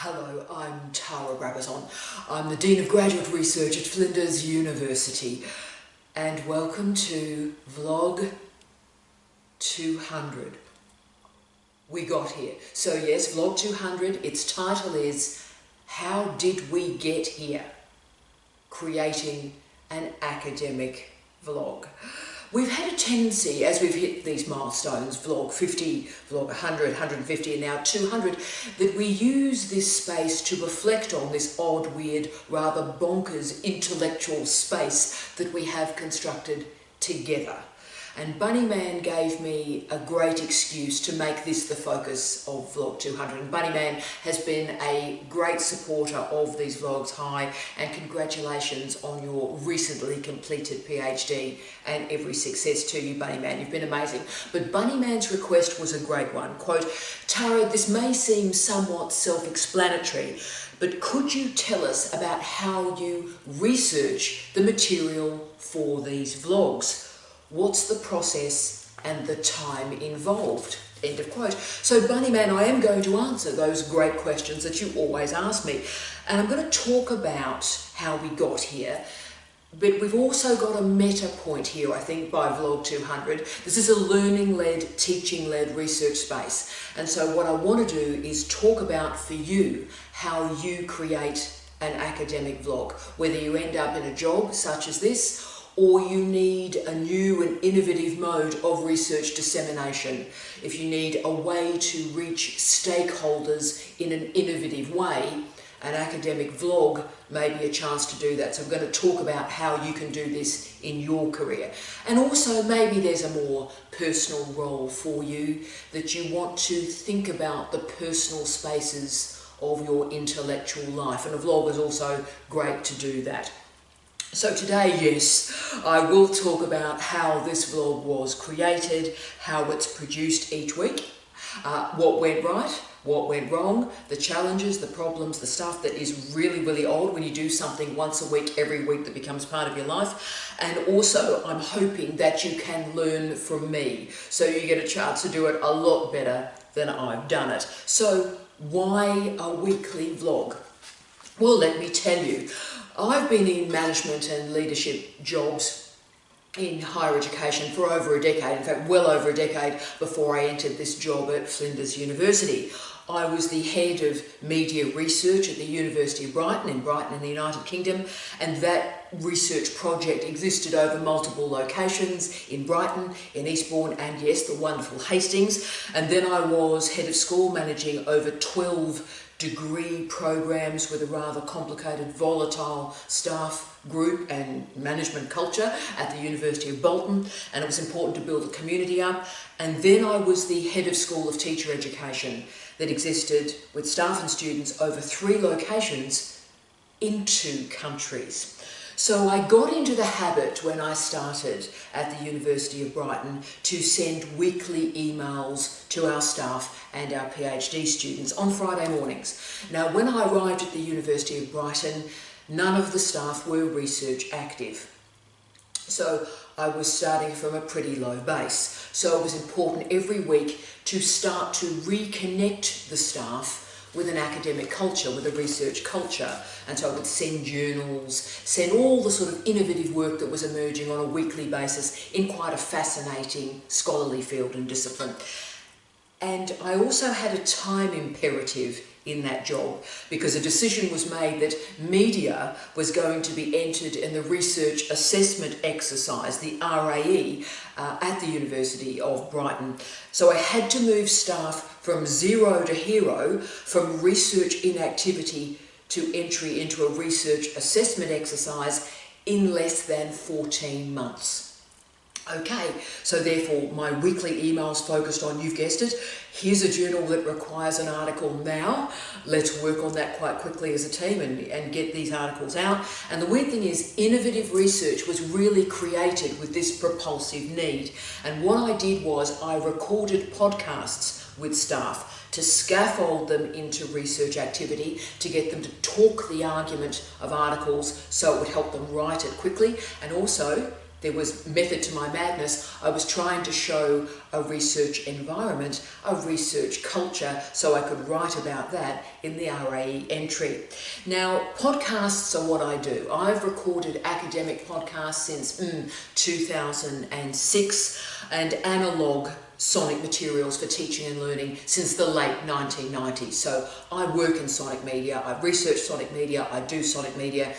Hello, I'm Tara Brabazon. I'm the Dean of Graduate Research at Flinders University, and welcome to Vlog 200. We got here. So yes, Vlog 200, its title is How Did We Get Here? Creating an Academic Vlog. We've had a tendency, as we've hit these milestones, vlog 50, vlog 100, 150 and now 200, that we use this space to reflect on this odd, weird, rather bonkers intellectual space that we have constructed together. And Bunnyman gave me a great excuse to make this the focus of Vlog 200. And Bunnyman has been a great supporter of these vlogs. Hi, and congratulations on your recently completed PhD and every success to you, Bunnyman. You've been amazing. But Bunnyman's request was a great one. Quote, Tara, this may seem somewhat self-explanatory, but could you tell us about how you research the material for these vlogs? What's the process and the time involved? End of quote. So Bunnyman, I am going to answer those great questions that you always ask me. And I'm going to talk about how we got here. But we've also got a meta point here, I think, by Vlog 200. This is a learning-led, teaching-led research space. And so what I want to do is talk about for you how you create an academic vlog. Whether you end up in a job such as this, or you need a new and innovative mode of research dissemination. If you need a way to reach stakeholders in an innovative way, an academic vlog may be a chance to do that. So I'm going to talk about how you can do this in your career. And also maybe there's a more personal role for you, that you want to think about the personal spaces of your intellectual life. And a vlog is also great to do that. So today, yes, I will talk about how this vlog was created, how it's produced each week, what went right, what went wrong, the challenges, the problems, the stuff that is really, really odd when you do something once a week, every week that becomes part of your life. And also, I'm hoping that you can learn from me, so you get a chance to do it a lot better than I've done it. So why a weekly vlog? Well, let me tell you. I've been in management and leadership jobs in higher education for over a decade, in fact well over a decade before I entered this job at Flinders University. I was the head of media research at the University of Brighton in the United Kingdom, and that research project existed over multiple locations in Brighton, in Eastbourne and yes, the wonderful Hastings. And then I was head of school, managing over 12 degree programs with a rather complicated, volatile staff group and management culture at the University of Bolton, and it was important to build a community up. And then I was the head of school of teacher education that existed with staff and students over 3 locations in 2 countries. So I got into the habit when I started at the University of Brighton to send weekly emails to our staff and our PhD students on Friday mornings. Now, when I arrived at the University of Brighton, none of the staff were research active. So I was starting from a pretty low base. So it was important every week to start to reconnect the staff with an academic culture, with a research culture. And so I would send journals, send all the sort of innovative work that was emerging on a weekly basis in quite a fascinating scholarly field and discipline. And I also had a time imperative in that job, because a decision was made that media was going to be entered in the research assessment exercise, the RAE, at the University of Brighton. So I had to move staff from zero to hero, from research inactivity to entry into a research assessment exercise in less than 14 months. Okay, so therefore my weekly emails focused on, you've guessed it, here's a journal that requires an article now. Let's work on that quite quickly as a team and get these articles out. And the weird thing is, innovative research was really created with this propulsive need. And what I did was I recorded podcasts with staff to scaffold them into research activity, to get them to talk the argument of articles so it would help them write it quickly, and also there was method to my madness. I was trying to show a research environment, a research culture, so I could write about that in the RAE entry. Now, podcasts are what I do. I've recorded academic podcasts since 2006 and analogue sonic materials for teaching and learning since the late 1990s. So I work in sonic media, I research sonic media, I do sonic media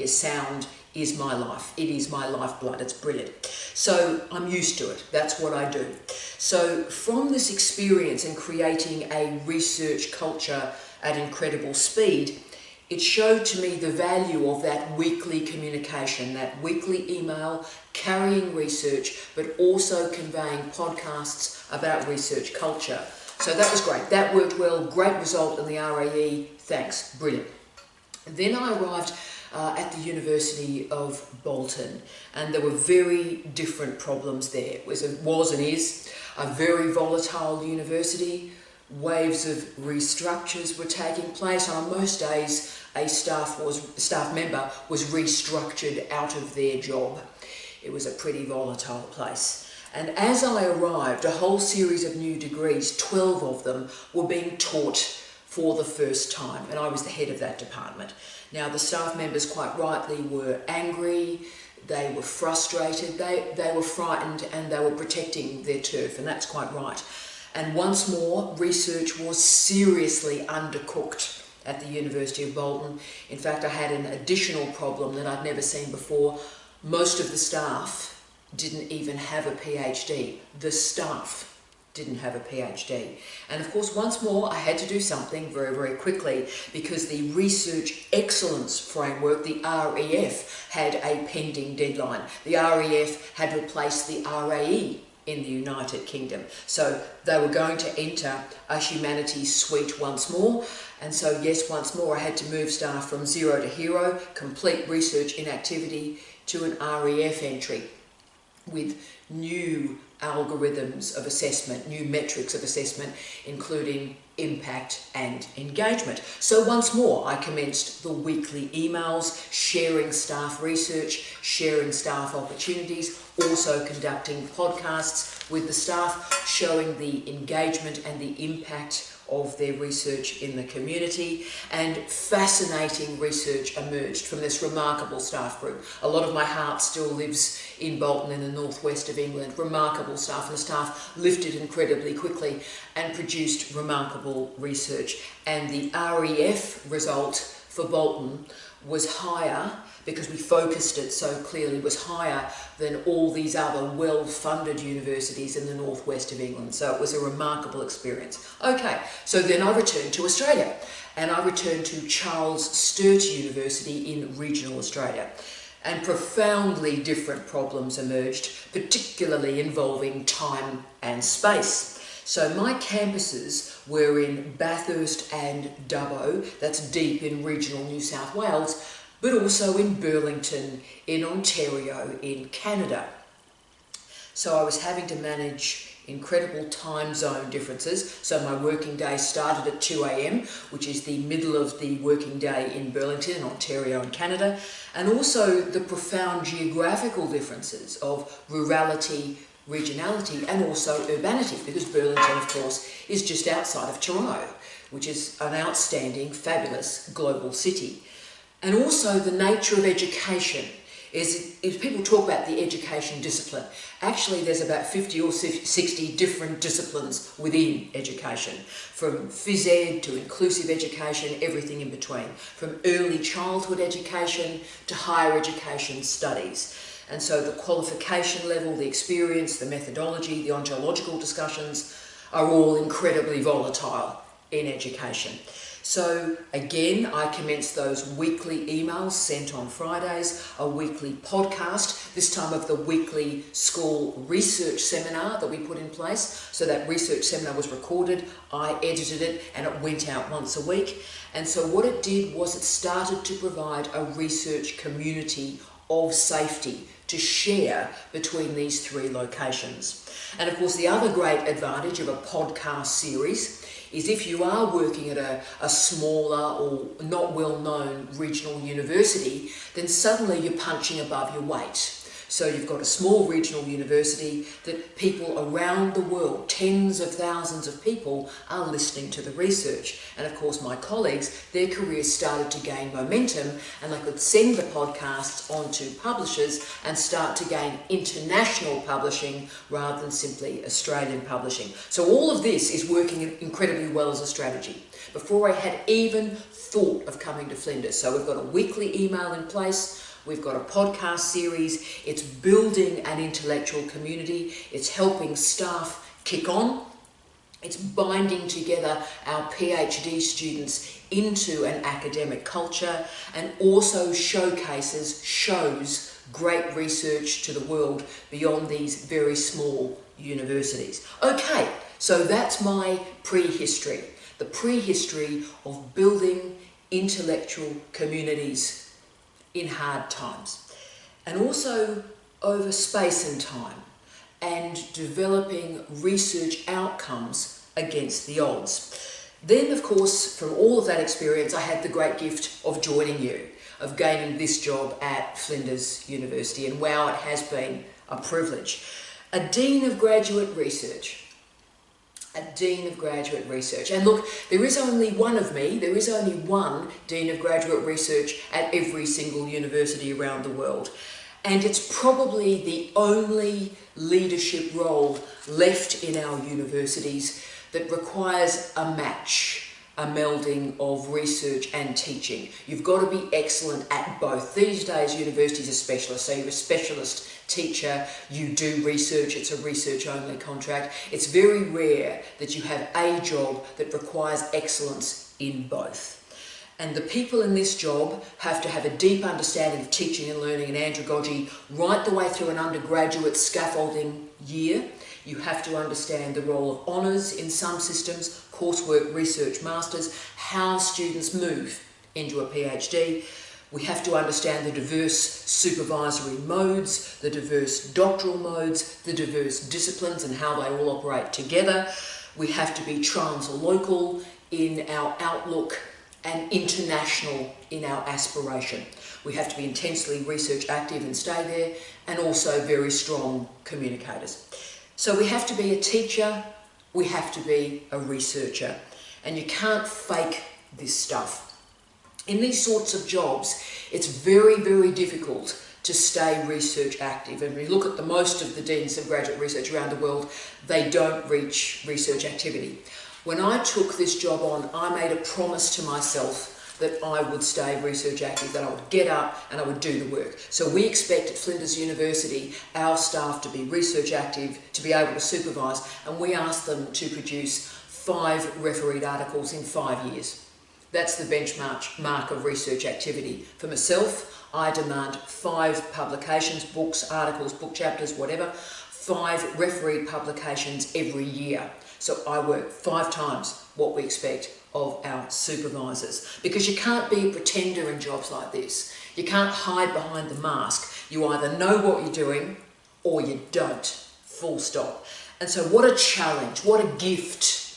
sound is my life. It is my lifeblood. It's brilliant. So I'm used to it. That's what I do. So from this experience in creating a research culture at incredible speed, it showed to me the value of that weekly communication, that weekly email carrying research, but also conveying podcasts about research culture. So that was great. That worked well. Great result in the RAE. Thanks. Brilliant. Then I arrived at the University of Bolton, and there were very different problems there. It was and is a very volatile university. Waves of restructures were taking place. On most days, a staff member was restructured out of their job. It was a pretty volatile place. And as I arrived, a whole series of new degrees, 12 of them, were being taught for the first time, and I was the head of that department. Now, the staff members, quite rightly, were angry, they were frustrated, they were frightened, and they were protecting their turf, and that's quite right. And once more, research was seriously undercooked at the University of Bolton. In fact, I had an additional problem that I'd never seen before. Most of the staff didn't even have a PhD. The staff didn't have a PhD. And of course, once more, I had to do something very, very quickly because the Research Excellence Framework, the REF, had a pending deadline. The REF had replaced the RAE in the United Kingdom. So they were going to enter a humanities suite once more. And so, yes, once more, I had to move staff from zero to hero, complete research inactivity, to an REF entry with new algorithms of assessment, new metrics of assessment, including impact and engagement. So once more, I commenced the weekly emails, sharing staff research, sharing staff opportunities, also conducting podcasts with the staff, showing the engagement and the impact of their research in the community, and fascinating research emerged from this remarkable staff group. A lot of my heart still lives in Bolton in the northwest of England. Remarkable staff, and the staff lifted incredibly quickly and produced remarkable research. And the REF result for Bolton was higher, because we focused it so clearly, was higher than all these other well-funded universities in the northwest of England. So it was a remarkable experience. Okay, so then I returned to Australia, and I returned to Charles Sturt University in regional Australia. And profoundly different problems emerged, particularly involving time and space. So my campuses were in Bathurst and Dubbo, that's deep in regional New South Wales, but also in Burlington, in Ontario, in Canada. So I was having to manage incredible time zone differences. So my working day started at 2 a.m, which is the middle of the working day in Burlington, Ontario, and Canada, and also the profound geographical differences of rurality, regionality, and also urbanity, because Burlington, of course, is just outside of Toronto, which is an outstanding, fabulous global city. And also the nature of education. If people talk about the education discipline, actually there's about 50 or 60 different disciplines within education, from phys ed to inclusive education, everything in between, from early childhood education to higher education studies. And so the qualification level, the experience, the methodology, the ontological discussions are all incredibly volatile in education. So again, I commenced those weekly emails sent on Fridays, a weekly podcast, this time of the weekly school research seminar that we put in place. So that research seminar was recorded, I edited it, and it went out once a week. And so what it did was it started to provide a research community of safety to share between these three locations. And of course, the other great advantage of a podcast series is if you are working at a smaller or not well-known regional university, then suddenly you're punching above your weight. So you've got a small regional university that people around the world, tens of thousands of people, are listening to the research. And of course my colleagues, their careers started to gain momentum and they could send the podcasts on to publishers and start to gain international publishing rather than simply Australian publishing. So all of this is working incredibly well as a strategy. Before I had even thought of coming to Flinders. So we've got a weekly email in place. We've got a podcast series. It's building an intellectual community. It's helping staff kick on. It's binding together our PhD students into an academic culture and also shows great research to the world beyond these very small universities. Okay, so that's my prehistory. The prehistory of building intellectual communities in hard times, and also over space and time, and developing research outcomes against the odds. Then, of course, from all of that experience, I had the great gift of joining you, of gaining this job at Flinders University, and wow, it has been a privilege. A Dean of Graduate Research. A Dean of Graduate Research. And look, there is only one of me, there is only one Dean of Graduate Research at every single university around the world. And it's probably the only leadership role left in our universities that requires a match, a melding of research and teaching. You've got to be excellent at both. These days, universities are specialists. So you're a specialist teacher, you do research, it's a research-only contract. It's very rare that you have a job that requires excellence in both. And the people in this job have to have a deep understanding of teaching and learning and andragogy right the way through an undergraduate scaffolding year. You have to understand the role of honours in some systems, coursework, research, masters, how students move into a PhD. We have to understand the diverse supervisory modes, the diverse doctoral modes, the diverse disciplines and how they all operate together. We have to be translocal in our outlook and international in our aspiration. We have to be intensely research active and stay there, and also very strong communicators. So we have to be a teacher, we have to be a researcher, and you can't fake this stuff. In these sorts of jobs, it's very, very difficult to stay research active. And we look at most of the Deans of Graduate Research around the world, they don't reach research activity. When I took this job on, I made a promise to myself that I would stay research active, that I would get up and I would do the work. So we expect at Flinders University our staff to be research active, to be able to supervise, and we ask them to produce 5 refereed articles in 5 years. That's the benchmark of research activity. For myself, I demand 5 publications, books, articles, book chapters, whatever, 5 refereed publications every year. So I work 5 times what we expect of our supervisors, because you can't be a pretender in jobs like this. You can't hide behind the mask. You either know what you're doing or you don't, full stop. And so what a challenge, what a gift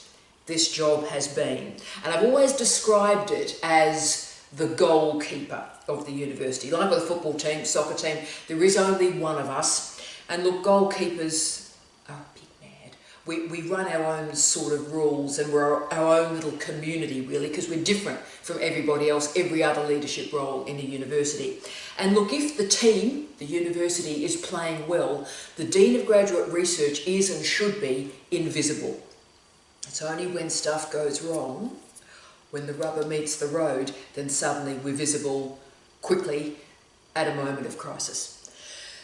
this job has been. And I've always described it as the goalkeeper of the university. Like with a football team, soccer team, there is only one of us. And look, goalkeepers are a bit mad. We run our own sort of rules, and we're our own little community really, because we're different from everybody else, every other leadership role in a university. And look, if the team, the university, is playing well, the Dean of Graduate Research is and should be invisible. It's only when stuff goes wrong, when the rubber meets the road, then suddenly we're visible quickly at a moment of crisis.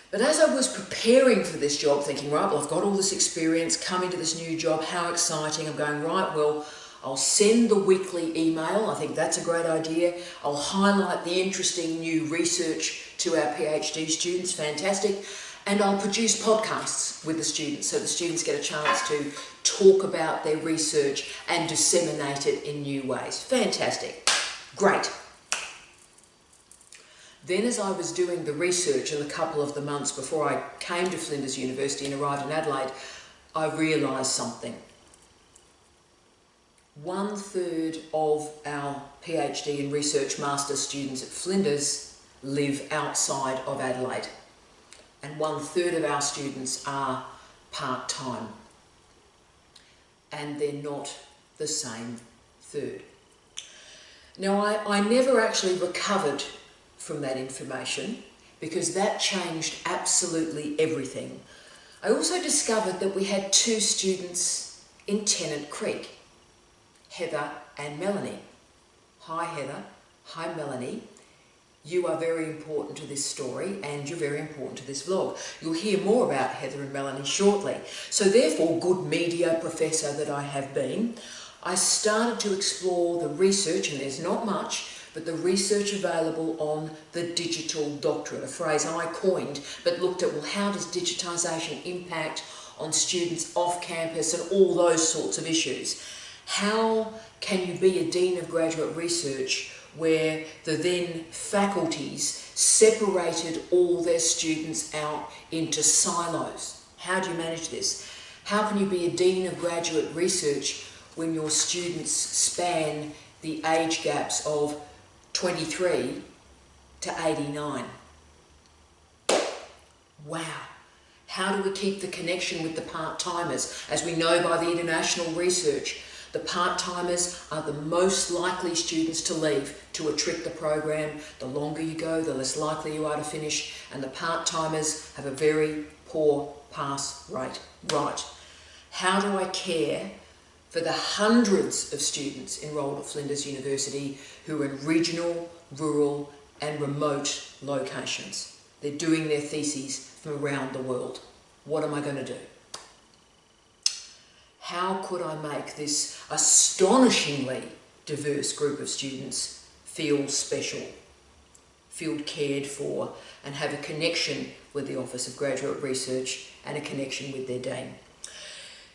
But as I was preparing for this job, thinking, right, well, I've got all this experience, coming to this new job, how exciting. I'm going, right, well, I'll send the weekly email. I think that's a great idea. I'll highlight the interesting new research to our PhD students, fantastic. And I'll produce podcasts with the students, so the students get a chance to talk about their research and disseminate it in new ways. Fantastic. Great. Then as I was doing the research in a couple of the months before I came to Flinders University and arrived in Adelaide, I realised something. 1/3 of our PhD and research master students at Flinders live outside of Adelaide. and 1/3 of our students are part-time. And they're not the same third. Now, I never actually recovered from that information because that changed absolutely everything. I also discovered that we had 2 students in Tennant Creek, Heather and Melanie. Hi Heather, hi Melanie. You are very important to this story and you're very important to this vlog. You'll hear more about Heather and Melanie shortly. So therefore, good media professor that I have been, I started to explore the research, and there's not much, but the research available on the digital doctorate, a phrase I coined, but looked at, well, how does digitisation impact on students off campus and all those sorts of issues? How can you be a Dean of Graduate Research where the then faculties separated all their students out into silos? How do you manage this? How can you be a Dean of Graduate Research when your students span the age gaps of 23 to 89? Wow. How do we keep the connection with the part-timers? As we know by the international research, the part-timers are the most likely students to leave to a trick the program. The longer you go, the less likely you are to finish, and the part-timers have a very poor pass rate. Right. How do I care for the hundreds of students enrolled at Flinders University who are in regional, rural and remote locations? They're doing their theses from around the world. What am I going to do? How could I make this astonishingly diverse group of students feel special, feel cared for, and have a connection with the Office of Graduate Research and a connection with their Dean?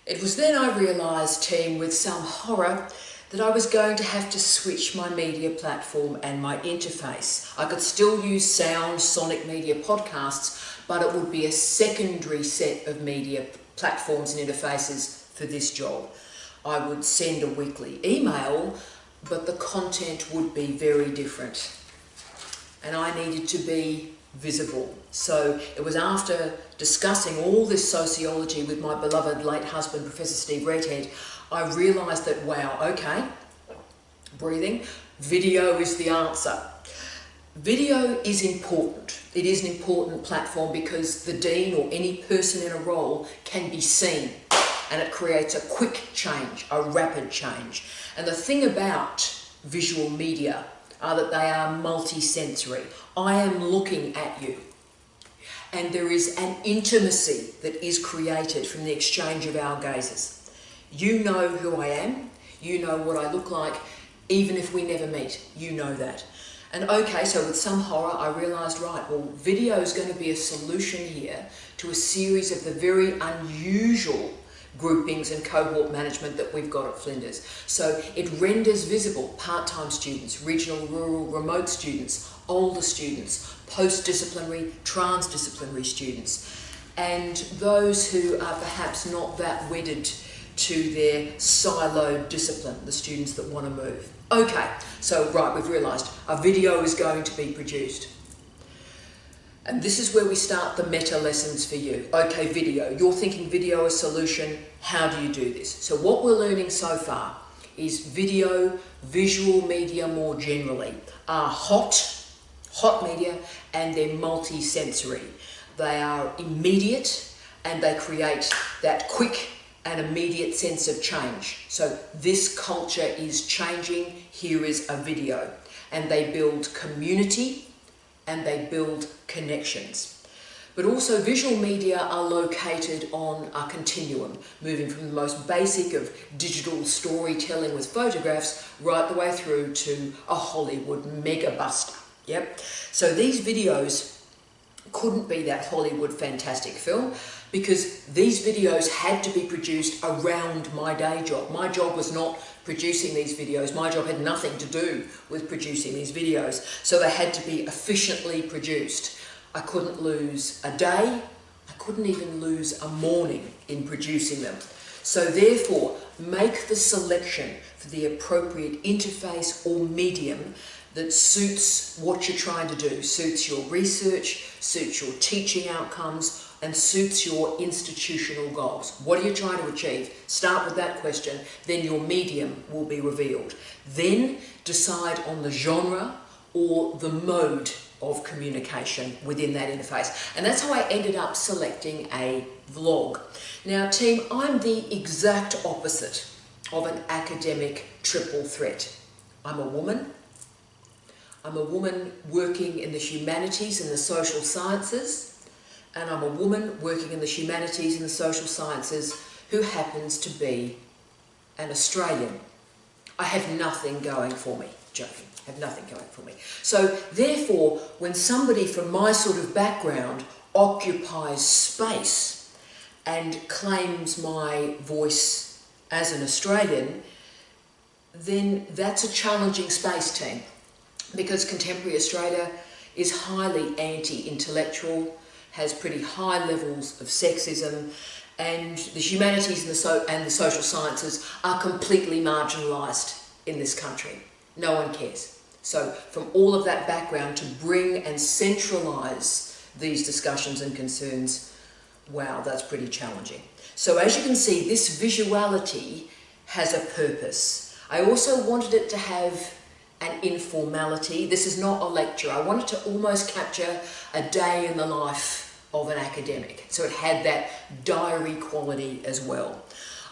It was then I realised, team, with some horror, that I was going to have to switch my media platform and my interface. I could still use sound, sonic media podcasts, but it would be a secondary set of media platforms and interfaces for this job. I would send a weekly email, but the content would be very different. And I needed to be visible. So it was after discussing all this sociology with my beloved late husband, Professor Steve Redhead, I realised that, wow, okay, breathing, video is the answer. Video is important. It is an important platform because the Dean or any person in a role can be seen, and it creates a quick change, a rapid change. And the thing about visual media are that they are multi-sensory. I am looking at you, and there is an intimacy that is created from the exchange of our gazes. You know who I am, you know what I look like, even if we never meet, you know that. And okay, so with some horror, I realised, right, well, video is going to be a solution here to a series of the very unusual groupings and cohort management that we've got at Flinders. So it renders visible part-time students, regional, rural, remote students, older students, post-disciplinary, transdisciplinary students, and those who are perhaps not that wedded to their siloed discipline, the students that want to move. Okay, so right, we've realised a video is going to be produced. And this is where we start the meta lessons for you. Okay, video. You're thinking video a solution. How do you do this? So what we're learning so far is video, visual media more generally, are hot media, and they're multi-sensory. They are immediate and they create that quick and immediate sense of change. So this culture is changing. Here is a video. And they build community and they build connections. But also visual media are located on a continuum, moving from the most basic of digital storytelling with photographs right the way through to a Hollywood mega buster. Yep. So these videos couldn't be that Hollywood fantastic film because these videos had to be produced around my day job. My job was not producing these videos. My job had nothing to do with producing these videos. So they had to be efficiently produced. I couldn't lose a day. I couldn't even lose a morning in producing them. So therefore, make the selection for the appropriate interface or medium that suits what you're trying to do, suits your research, suits your teaching outcomes, and suits your institutional goals. What are you trying to achieve? Start with that question, then your medium will be revealed. Then decide on the genre or the mode of communication within that interface. And that's how I ended up selecting a vlog. Now team, I'm the exact opposite of an academic triple threat. I'm a woman working in the humanities and the social sciences, and I'm a woman working in the humanities and the social sciences who happens to be an Australian. I have nothing going for me, joking, have nothing going for me. So therefore, when somebody from my sort of background occupies space and claims my voice as an Australian, then that's a challenging space, team, because contemporary Australia is highly anti-intellectual, has pretty high levels of sexism, and the humanities and the social sciences are completely marginalised in this country. No one cares. So from all of that background, to bring and centralise these discussions and concerns, wow, that's pretty challenging. So as you can see, this visuality has a purpose. I also wanted it to have an informality. This is not a lecture. I wanted to almost capture a day in the life of an academic. So it had that diary quality as well.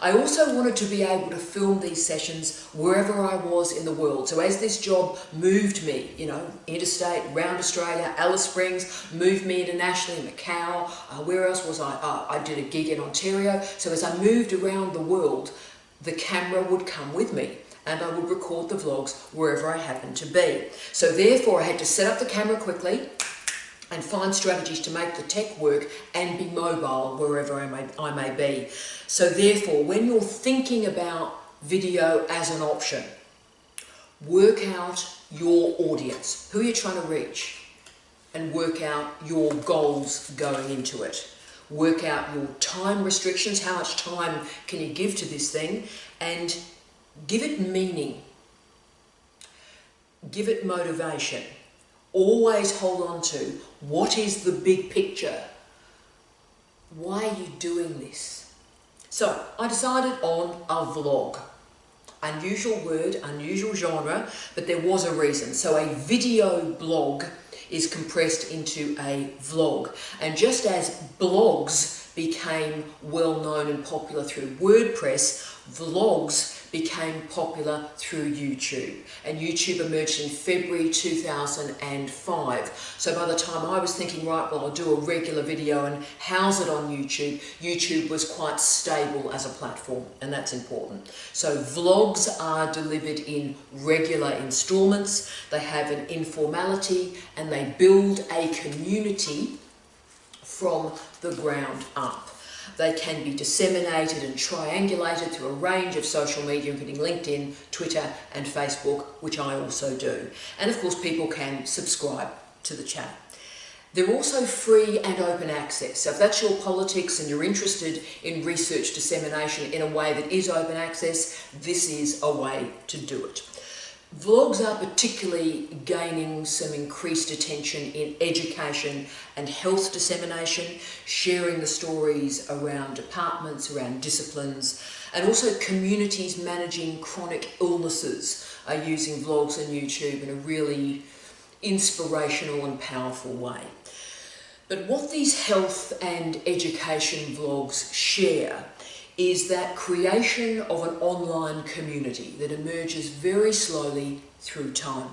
I also wanted to be able to film these sessions wherever I was in the world. So as this job moved me, you know, interstate, round Australia, Alice Springs, moved me internationally, Macau, where else was I? I did a gig in Ontario. So as I moved around the world, the camera would come with me and I would record the vlogs wherever I happened to be. So therefore I had to set up the camera quickly and find strategies to make the tech work and be mobile wherever I may be. So therefore, when you're thinking about video as an option, work out your audience, who you're trying to reach, and work out your goals going into it. Work out your time restrictions, how much time can you give to this thing, and give it meaning, give it motivation. Always hold on to what is the big picture. Why are you doing this? So I decided on a vlog. Unusual word, unusual genre, but there was a reason. So a video blog is compressed into a vlog. And just as blogs became well known and popular through WordPress, vlogs became popular through YouTube. And YouTube emerged in February 2005. So by the time I was thinking, right, well, I'll do a regular video and house it on YouTube, YouTube was quite stable as a platform, and that's important. So vlogs are delivered in regular installments, they have an informality, and they build a community from the ground up. They can be disseminated and triangulated through a range of social media, including LinkedIn, Twitter and Facebook, which I also do. And of course, people can subscribe to the channel. They're also free and open access. So if that's your politics and you're interested in research dissemination in a way that is open access, this is a way to do it. Vlogs are particularly gaining some increased attention in education and health dissemination, sharing the stories around departments, around disciplines, and also communities managing chronic illnesses are using vlogs and YouTube in a really inspirational and powerful way. But what these health and education vlogs share is that creation of an online community that emerges very slowly through time.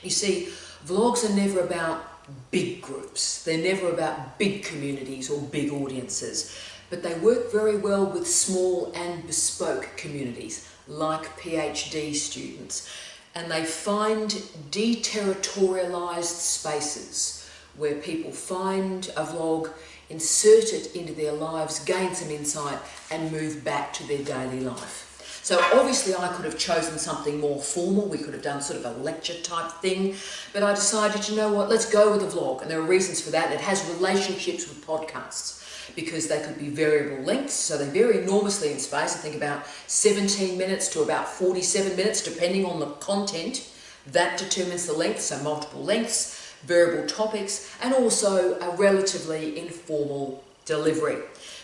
You see, vlogs are never about big groups, they're never about big communities or big audiences, but they work very well with small and bespoke communities like PhD students, and they find deterritorialized spaces where people find a vlog, insert it into their lives, gain some insight, and move back to their daily life. So obviously I could have chosen something more formal, we could have done sort of a lecture type thing, but I decided, you know what, let's go with a vlog, and there are reasons for that, and it has relationships with podcasts, because they could be variable lengths, so they vary enormously in space. I think about 17 minutes to about 47 minutes, depending on the content That determines the length, so multiple lengths, variable topics, and also a relatively informal delivery.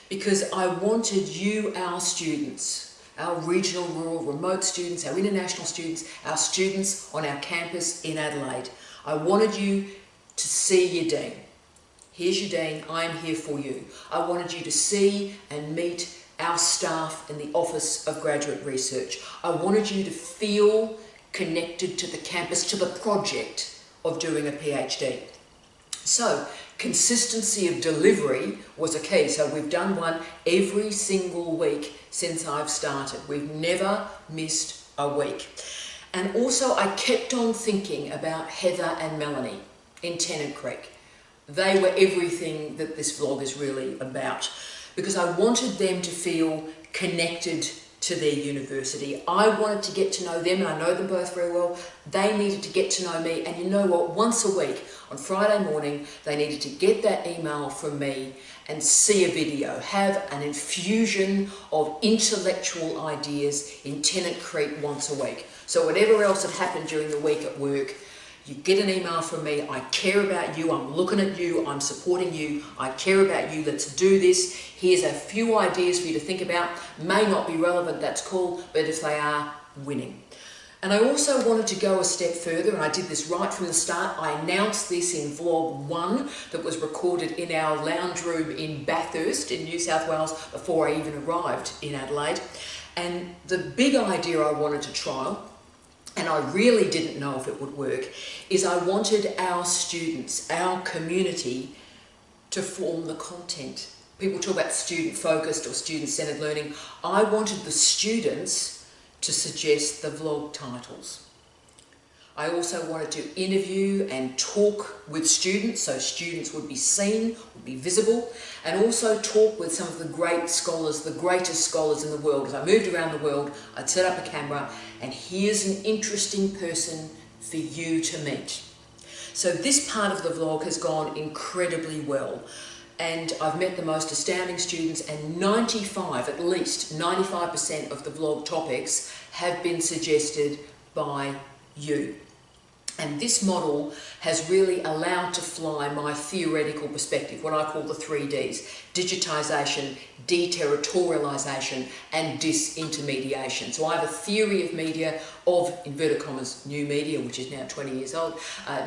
Because I wanted you, our students, our regional, rural, remote students, our international students, our students on our campus in Adelaide, I wanted you to see your dean. Here's your dean, I'm here for you. I wanted you to see and meet our staff in the Office of Graduate Research. I wanted you to feel connected to the campus, to the project of doing a PhD. So, consistency of delivery was a key. So we've done one every single week since I've started. We've never missed a week. And also I kept on thinking about Heather and Melanie in Tennant Creek. They were everything that this vlog is really about, because I wanted them to feel connected to their university. I wanted to get to know them, and I know them both very well. They needed to get to know me, and you know what? Once a week, on Friday morning, they needed to get that email from me and see a video, have an infusion of intellectual ideas in Tennant Creek once a week. So whatever else had happened during the week at work, you get an email from me. I care about you, I'm looking at you, I'm supporting you, I care about you, let's do this. Here's a few ideas for you to think about. May not be relevant, that's cool, but if they are, winning. And I also wanted to go a step further, and I did this right from the start. I announced this in vlog 1 that was recorded in our lounge room in Bathurst in New South Wales before I even arrived in Adelaide. And the big idea I wanted to trial, and I really didn't know if it would work, is I wanted our students, our community, to form the content. People talk about student-focused or student-centered learning. I wanted the students to suggest the vlog titles. I also wanted to interview and talk with students, so students would be seen, would be visible, and also talk with some of the great scholars, the greatest scholars in the world. As I moved around the world, I'd set up a camera, and here's an interesting person for you to meet. So this part of the vlog has gone incredibly well, and I've met the most astounding students, and at least 95% of the vlog topics have been suggested by you. And this model has really allowed to fly my theoretical perspective, what I call the 3Ds: digitisation, deterritorialisation, and disintermediation. So I have a theory of media, of, inverted commas, new media, which is now 20 years old,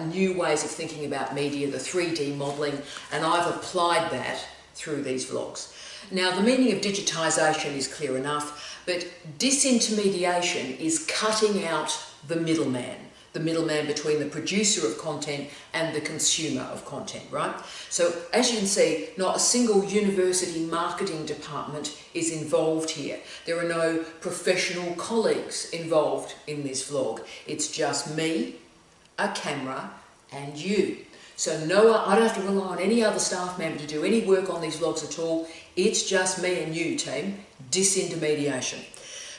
new ways of thinking about media, the 3D modelling, and I've applied that through these vlogs. Now, the meaning of digitisation is clear enough, but disintermediation is cutting out the middleman between the producer of content and the consumer of content, right? So as you can see, not a single university marketing department is involved here. There are no professional colleagues involved in this vlog. It's just me, a camera, and you. So no, I don't have to rely on any other staff member to do any work on these vlogs at all. It's just me and you, team. Disintermediation.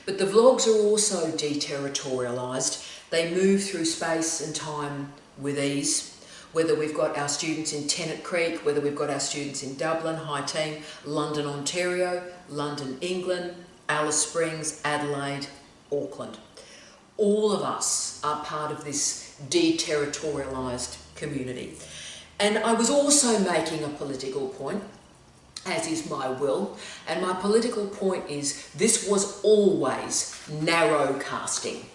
But the vlogs are also deterritorialised. They move through space and time with ease. Whether we've got our students in Tennant Creek, whether we've got our students in Dublin, hi team, London, Ontario, London, England, Alice Springs, Adelaide, Auckland. All of us are part of this deterritorialised community. And I was also making a political point, as is my will, and my political point is this was always narrow casting,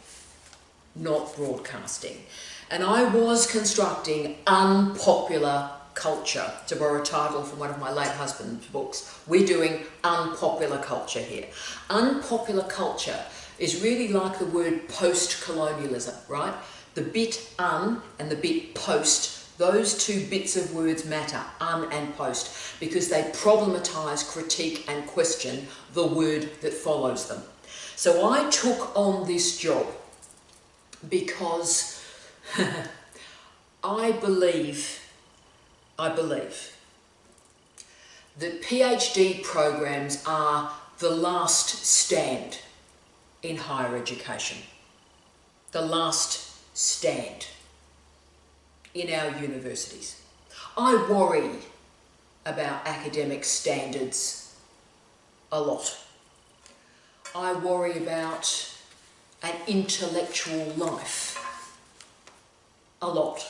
not broadcasting. And I was constructing unpopular culture, to borrow a title from one of my late husband's books. We're doing unpopular culture here. Unpopular culture is really like the word post-colonialism, right? The bit un and the bit post, those two bits of words matter, un and post, because they problematise, critique and question the word that follows them. So I took on this job because I believe that PhD programs are the last stand in higher education, the last stand in our universities. I worry about academic standards a lot. I worry about an intellectual life a lot.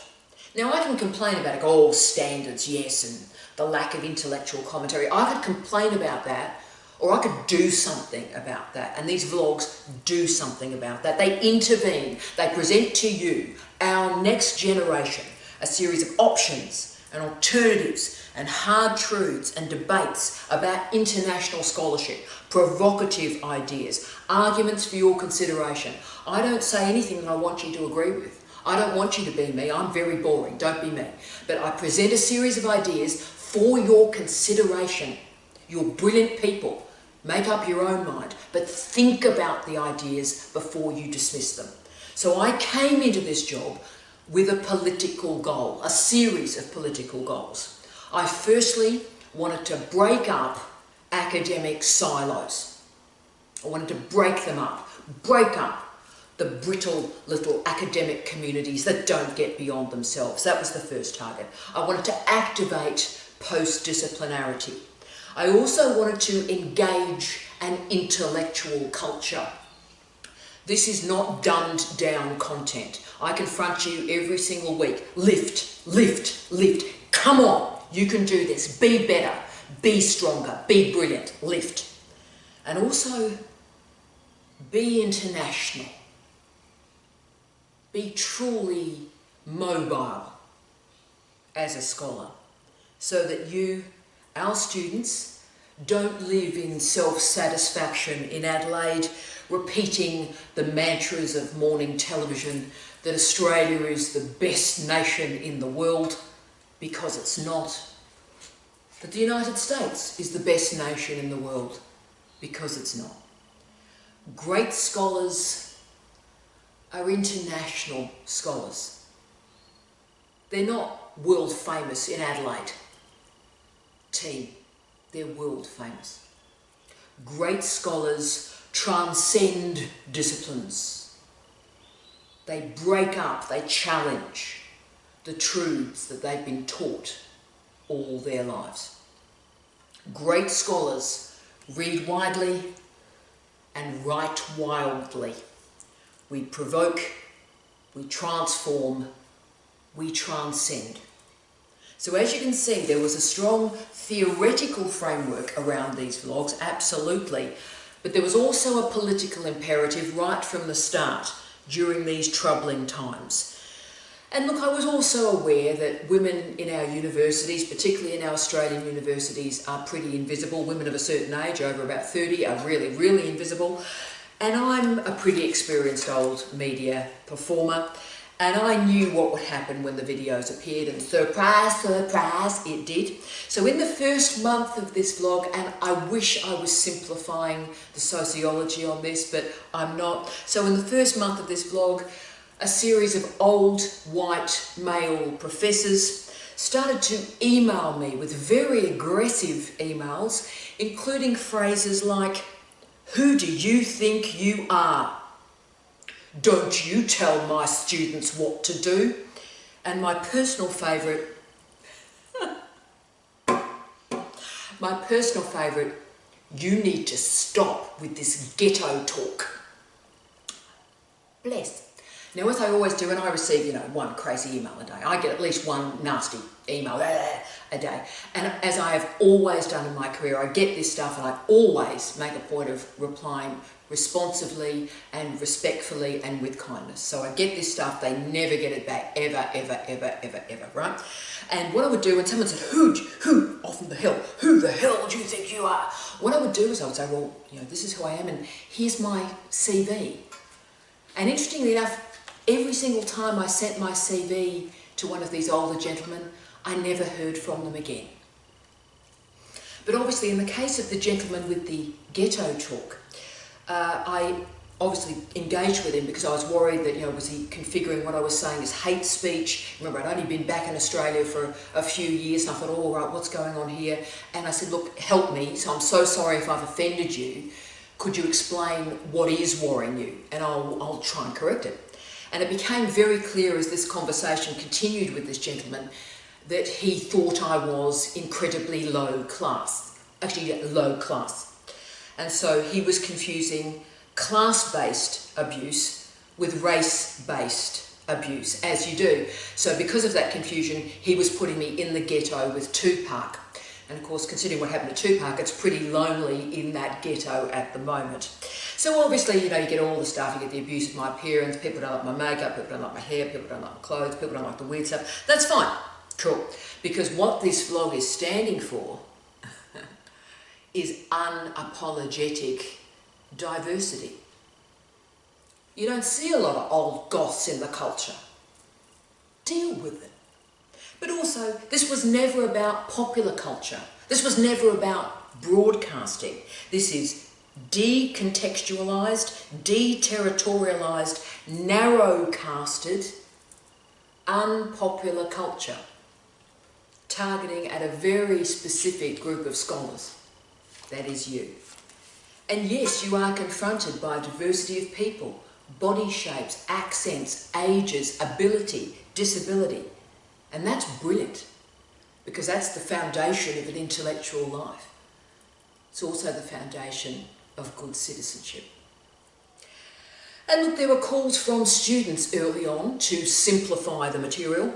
Now I can complain about it, oh, standards, yes, and the lack of intellectual commentary. I could complain about that, or I could do something about that. And these vlogs do something about that. They intervene. They present to you, our next generation, a series of options and alternatives and hard truths and debates about international scholarship, provocative ideas, arguments for your consideration. I don't say anything that I want you to agree with. I don't want you to be me. I'm very boring. Don't be me. But I present a series of ideas for your consideration. You're brilliant people. Make up your own mind, but think about the ideas before you dismiss them. So I came into this job with a political goal, a series of political goals. I firstly wanted to break up academic silos. I wanted to break them up, break up the brittle little academic communities that don't get beyond themselves. That was the first target. I wanted to activate post-disciplinarity. I also wanted to engage an intellectual culture. This is not dumbed down content. I confront you every single week. Lift, lift, lift. Come on, you can do this. Be better, be stronger, be brilliant. Lift. And also, be international. Be truly mobile as a scholar, so that you, our students, don't live in self-satisfaction in Adelaide, repeating the mantras of morning television that Australia is the best nation in the world, because it's not. That the United States is the best nation in the world, because it's not. Great scholars are international scholars. They're not world famous in Adelaide. Team, they're world famous. Great scholars transcend disciplines. They break up, they challenge the truths that they've been taught all their lives. Great scholars read widely and write wildly. We provoke, we transform, we transcend. So as you can see, there was a strong theoretical framework around these vlogs, absolutely, but there was also a political imperative right from the start during these troubling times. And look, I was also aware that women in our universities, particularly in our Australian universities, are pretty invisible. Women of a certain age, over about 30, are really, really invisible. And I'm a pretty experienced old media performer, and I knew what would happen when the videos appeared, and surprise, surprise, it did. So in the first month of this vlog, and I wish I was simplifying the sociology on this, but I'm not. So in the first month of this vlog, a series of old white male professors started to email me with very aggressive emails, including phrases like, "Who do you think you are? Don't you tell my students what to do?" And my personal favourite, "You need to stop with this ghetto talk." Bless. Now, as I always do, and I receive, one crazy email a day. I get at least one nasty email a day. And as I have always done in my career, I get this stuff and I always make a point of replying responsively and respectfully and with kindness. So I get this stuff, they never get it back, ever, ever, ever, ever, ever, right? And what I would do when someone said, who the hell do you think you are? What I would do is I would say, well, this is who I am and here's my CV. And interestingly enough, every single time I sent my CV to one of these older gentlemen, I never heard from them again. But obviously in the case of the gentleman with the ghetto talk, I obviously engaged with him because I was worried that, was he configuring what I was saying as hate speech? Remember, I'd only been back in Australia for a few years and I thought, all right, what's going on here? And I said, look, help me. So I'm so sorry if I've offended you. Could you explain what is worrying you? And I'll try and correct it. And it became very clear as this conversation continued with this gentleman that he thought I was incredibly low class. Actually, low class. And so he was confusing class-based abuse with race-based abuse, as you do. So because of that confusion, he was putting me in the ghetto with Tupac. And of course, considering what happened to Tupac, it's pretty lonely in that ghetto at the moment. So obviously, you know, you get all the stuff. You get the abuse of my appearance, people don't like my makeup, people don't like my hair, people don't like my clothes, people don't like the weird stuff. That's fine, cool. Because what this vlog is standing for is unapologetic diversity. You don't see a lot of old goths in the culture. Deal with it. But also, this was never about popular culture. This was never about broadcasting. This is decontextualised, deterritorialised, narrow-casted, unpopular culture, targeting at a very specific group of scholars. That is you. And yes, you are confronted by a diversity of people, body shapes, accents, ages, ability, disability. And that's brilliant, because that's the foundation of an intellectual life. It's also the foundation of good citizenship. And look, there were calls from students early on to simplify the material,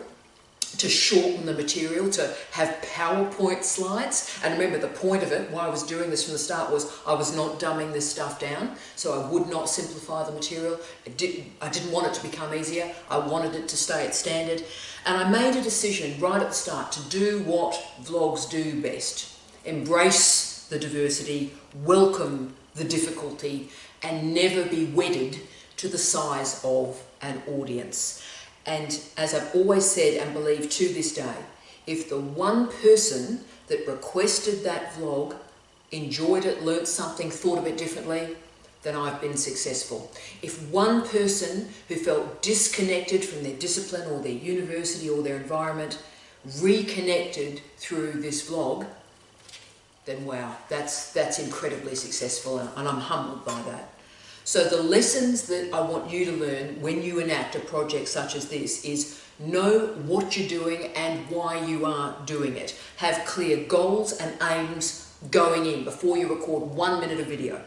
to shorten the material, to have PowerPoint slides. And remember, the point of it, why I was doing this from the start, was I was not dumbing this stuff down, so I would not simplify the material. I didn't want it to become easier. I wanted it to stay at standard. And I made a decision right at the start to do what vlogs do best. Embrace the diversity, welcome the difficulty, and never be wedded to the size of an audience. And as I've always said and believe to this day, if the one person that requested that vlog enjoyed it, learnt something, thought a bit differently, then I've been successful. If one person who felt disconnected from their discipline or their university or their environment reconnected through this vlog, then wow, that's incredibly successful, and I'm humbled by that. So the lessons that I want you to learn when you enact a project such as this is know what you're doing and why you are doing it. Have clear goals and aims going in before you record 1 minute of video.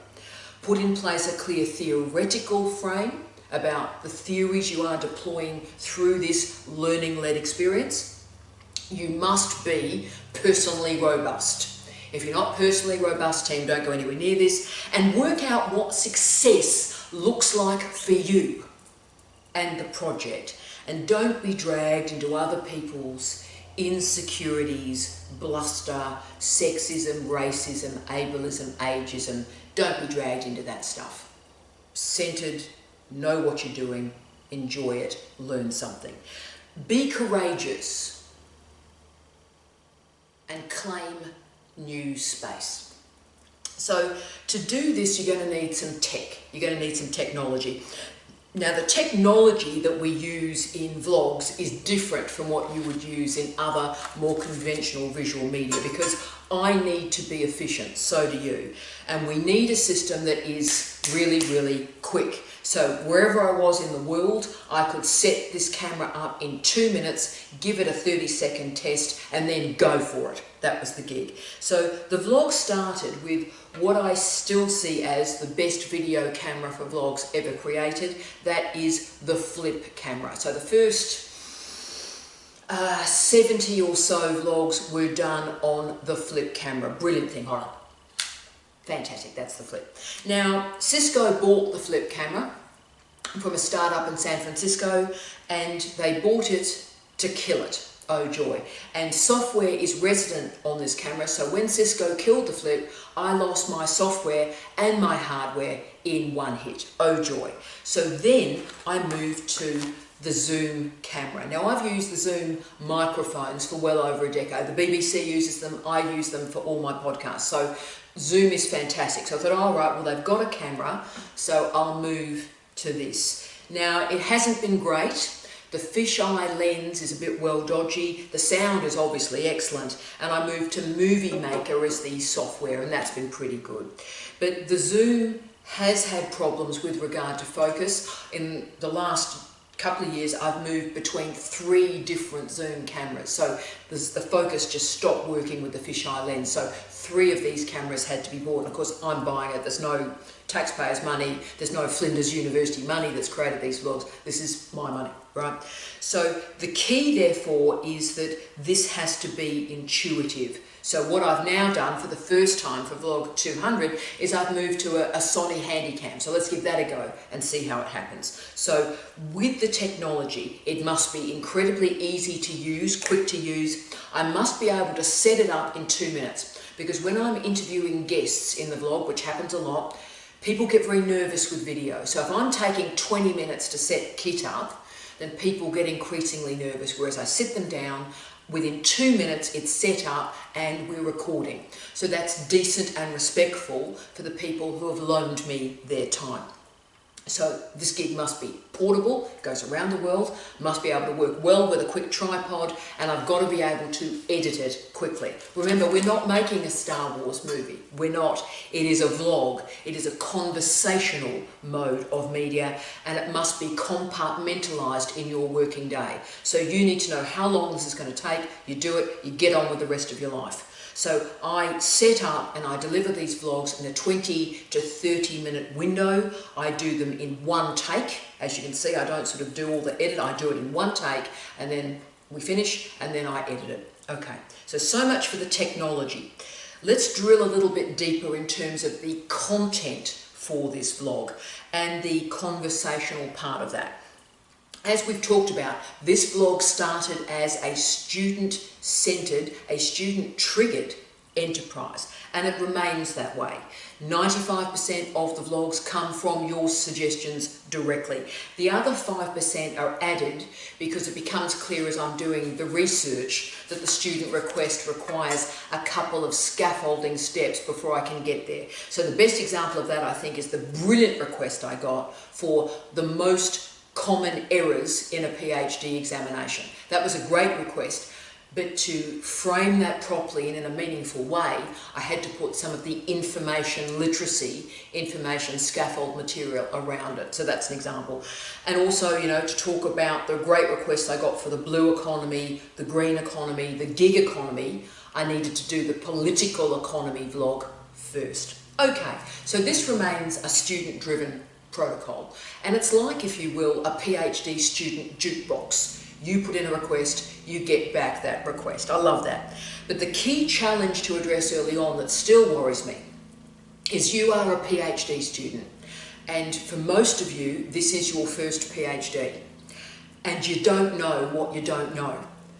Put in place a clear theoretical frame about the theories you are deploying through this learning-led experience. You must be personally robust. If you're not personally robust, team, don't go anywhere near this. And work out what success looks like for you and the project. And don't be dragged into other people's insecurities, bluster, sexism, racism, ableism, ageism. Don't be dragged into that stuff. Centered, know what you're doing, enjoy it, learn something. Be courageous and claim new space. So to do this, you're going to need some tech. You're going to need some technology. Now, the technology that we use in vlogs is different from what you would use in other more conventional visual media, because I need to be efficient, so do you. And we need a system that is really, really quick. So wherever I was in the world, I could set this camera up in 2 minutes, give it a 30-second test, and then go for it. That was the gig. So the vlog started with what I still see as the best video camera for vlogs ever created. That is the flip camera. So the first 70 or so vlogs were done on the flip camera. Brilliant thing. All right. Fantastic, that's the flip. Now, Cisco bought the flip camera from a startup in San Francisco, and they bought it to kill it. Oh joy. And software is resident on this camera, so when Cisco killed the flip, I lost my software and my hardware in one hit. Oh joy. So then I moved to the Zoom camera. Now, I've used the Zoom microphones for well over a decade. The BBC uses them, I use them for all my podcasts. So Zoom is fantastic. So I thought, all right, well, they've got a camera, so I'll move to this. Now, it hasn't been great. The fisheye lens is a bit well dodgy. The sound is obviously excellent. And I moved to Movie Maker as the software, and that's been pretty good. But the Zoom has had problems with regard to focus. In the last couple of years, I've moved between 3 different zoom cameras. So the focus just stopped working with the fisheye lens. So 3 of these cameras had to be bought. And of course, I'm buying it. There's no taxpayers' money. There's no Flinders University money that's created these vlogs. This is my money, right? So the key, therefore, is that this has to be intuitive. So what I've now done for the first time for vlog 200 is I've moved to a Sony Handycam. So let's give that a go and see how it happens. So with the technology, it must be incredibly easy to use, quick to use. I must be able to set it up in 2 minutes, because when I'm interviewing guests in the vlog, which happens a lot, people get very nervous with video. So if I'm taking 20 minutes to set kit up, then people get increasingly nervous, whereas I sit them down, within 2 minutes it's set up and we're recording. So that's decent and respectful for the people who have loaned me their time. So this gig must be portable, goes around the world, must be able to work well with a quick tripod, and I've got to be able to edit it quickly. Remember, we're not making a Star Wars movie. We're not. It is a vlog. It is a conversational mode of media, and it must be compartmentalized in your working day. So you need to know how long this is going to take. You do it, you get on with the rest of your life. So I set up and I deliver these vlogs in a 20 to 30 minute window. I do them in one take. As you can see, I don't sort of do all the edit. I do it in one take, and then we finish and then I edit it. Okay, so much for the technology. Let's drill a little bit deeper in terms of the content for this vlog and the conversational part of that. As we've talked about, this vlog started as a student-centered, a student-triggered enterprise, and it remains that way. 95% of the vlogs come from your suggestions directly. The other 5% are added because it becomes clear as I'm doing the research that the student request requires a couple of scaffolding steps before I can get there. So the best example of that, I think, is the brilliant request I got for the most common errors in a PhD examination. That was a great request, but to frame that properly and in a meaningful way, I had to put some of the information literacy, information scaffold material around it. So that's an example. And also, you know, to talk about the great requests I got for the blue economy, the green economy, the gig economy, I needed to do the political economy vlog first. Okay, so this remains a student-driven protocol, and it's like, if you will, a PhD student jukebox. You put in a request, you get back that request. I love that. But the key challenge to address early on that still worries me is you are a PhD student, and for most of you this is your first PhD, and you don't know what you don't know.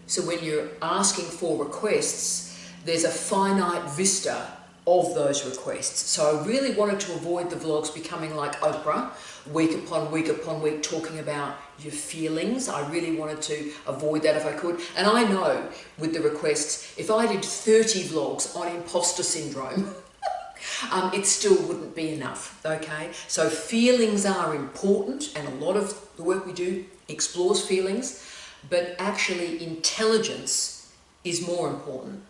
So when you're asking for requests, there's a finite vista of those requests. So I really wanted to avoid the vlogs becoming like Oprah, week upon week upon week, talking about your feelings. I really wanted to avoid that if I could. And I know with the requests, if I did 30 vlogs on imposter syndrome, it still wouldn't be enough, okay? So feelings are important, and a lot of the work we do explores feelings, but actually intelligence is more important,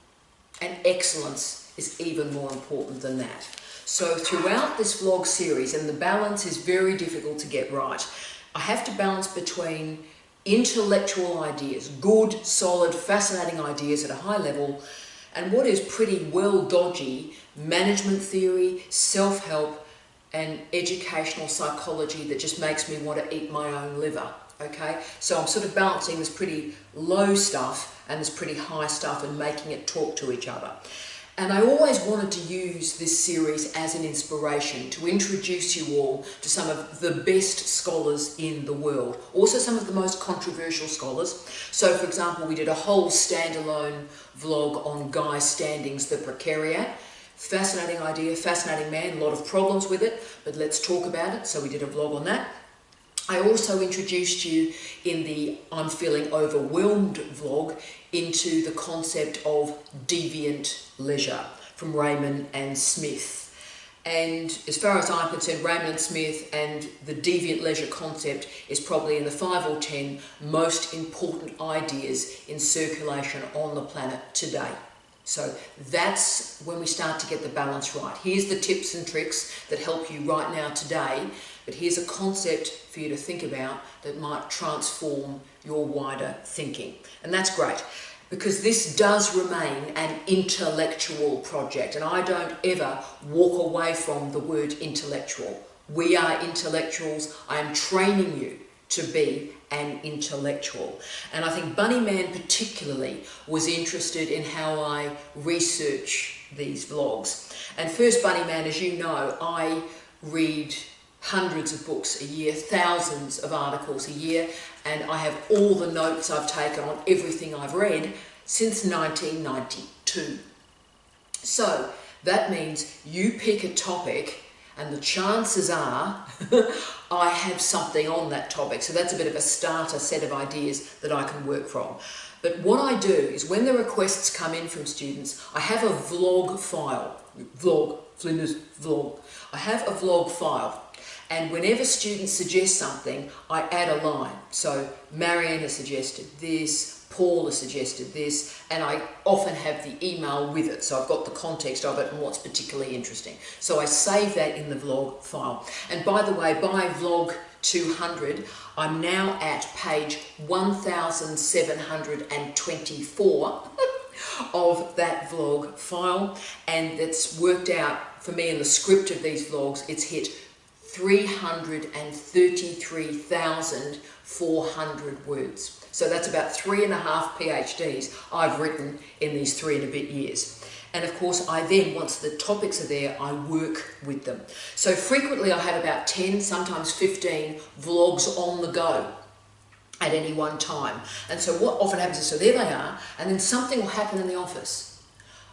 and excellence is even more important than that. So throughout this vlog series, and the balance is very difficult to get right, I have to balance between intellectual ideas, good, solid, fascinating ideas at a high level, and what is pretty well dodgy management theory, self-help, and educational psychology that just makes me want to eat my own liver. Okay, so I'm sort of balancing this pretty low stuff and this pretty high stuff and making it talk to each other. And I always wanted to use this series as an inspiration to introduce you all to some of the best scholars in the world, also some of the most controversial scholars. So for example, we did a whole standalone vlog on Guy Standing's The Precariat. Fascinating idea, fascinating man, a lot of problems with it, but let's talk about it. So we did a vlog on that. I also introduced you in the I'm Feeling Overwhelmed vlog into the concept of deviant leisure from Raymond and Smith. And as far as I'm concerned, Raymond and Smith and the deviant leisure concept is probably in the 5 or 10 most important ideas in circulation on the planet today. So that's when we start to get the balance right. Here's the tips and tricks that help you right now today but here's a concept for you to think about that might transform your wider thinking. And that's great, because this does remain an intellectual project, and I don't ever walk away from the word intellectual. We are intellectuals. I am training you to be an intellectual. And I think Bunnyman particularly was interested in how I research these vlogs. And first, Bunnyman, as you know, I read hundreds of books a year, thousands of articles a year, and I have all the notes I've taken on everything I've read since 1992. So that means you pick a topic, and the chances are I have something on that topic. So that's a bit of a starter set of ideas that I can work from. But what I do is when the requests come in from students, I have a vlog file. Flinders vlog. I have a vlog file. And whenever students suggest something, I add a line. So Marianne has suggested this, Paul has suggested this, and I often have the email with it. So I've got the context of it and what's particularly interesting. So I save that in the vlog file. And by the way, by vlog 200, I'm now at page 1724 of that vlog file. And it's worked out for me in the script of these vlogs, it's hit 333,400 words. So that's about 3.5 PhDs I've written in these 3 and a bit years. And of course, I then, once the topics are there, I work with them. So frequently I have about 10, sometimes 15 vlogs on the go at any one time. And so what often happens is, so there they are, and then something will happen in the office.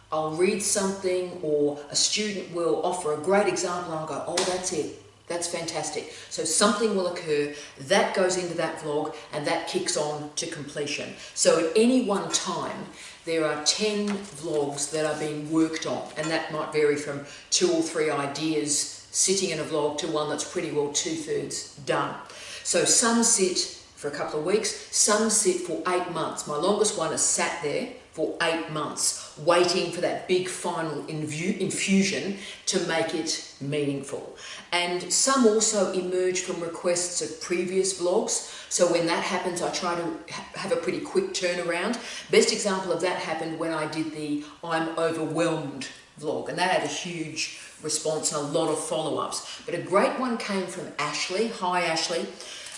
I'll read something, or a student will offer a great example, and I'll go, oh, that's it. That's fantastic. So something will occur, that goes into that vlog, and that kicks on to completion. So at any one time, there are 10 vlogs that are being worked on, and that might vary from 2 or 3 ideas sitting in a vlog to one that's pretty well 2/3 done. So some sit for a couple of weeks, some sit for 8 months. My longest one has sat there for 8 months, waiting for that big final infusion to make it meaningful. And some also emerge from requests of previous vlogs. So when that happens, I try to have a pretty quick turnaround. Best example of that happened when I did the I'm Overwhelmed vlog, and that had a huge response and a lot of follow-ups. But a great one came from Ashley. Hi, Ashley.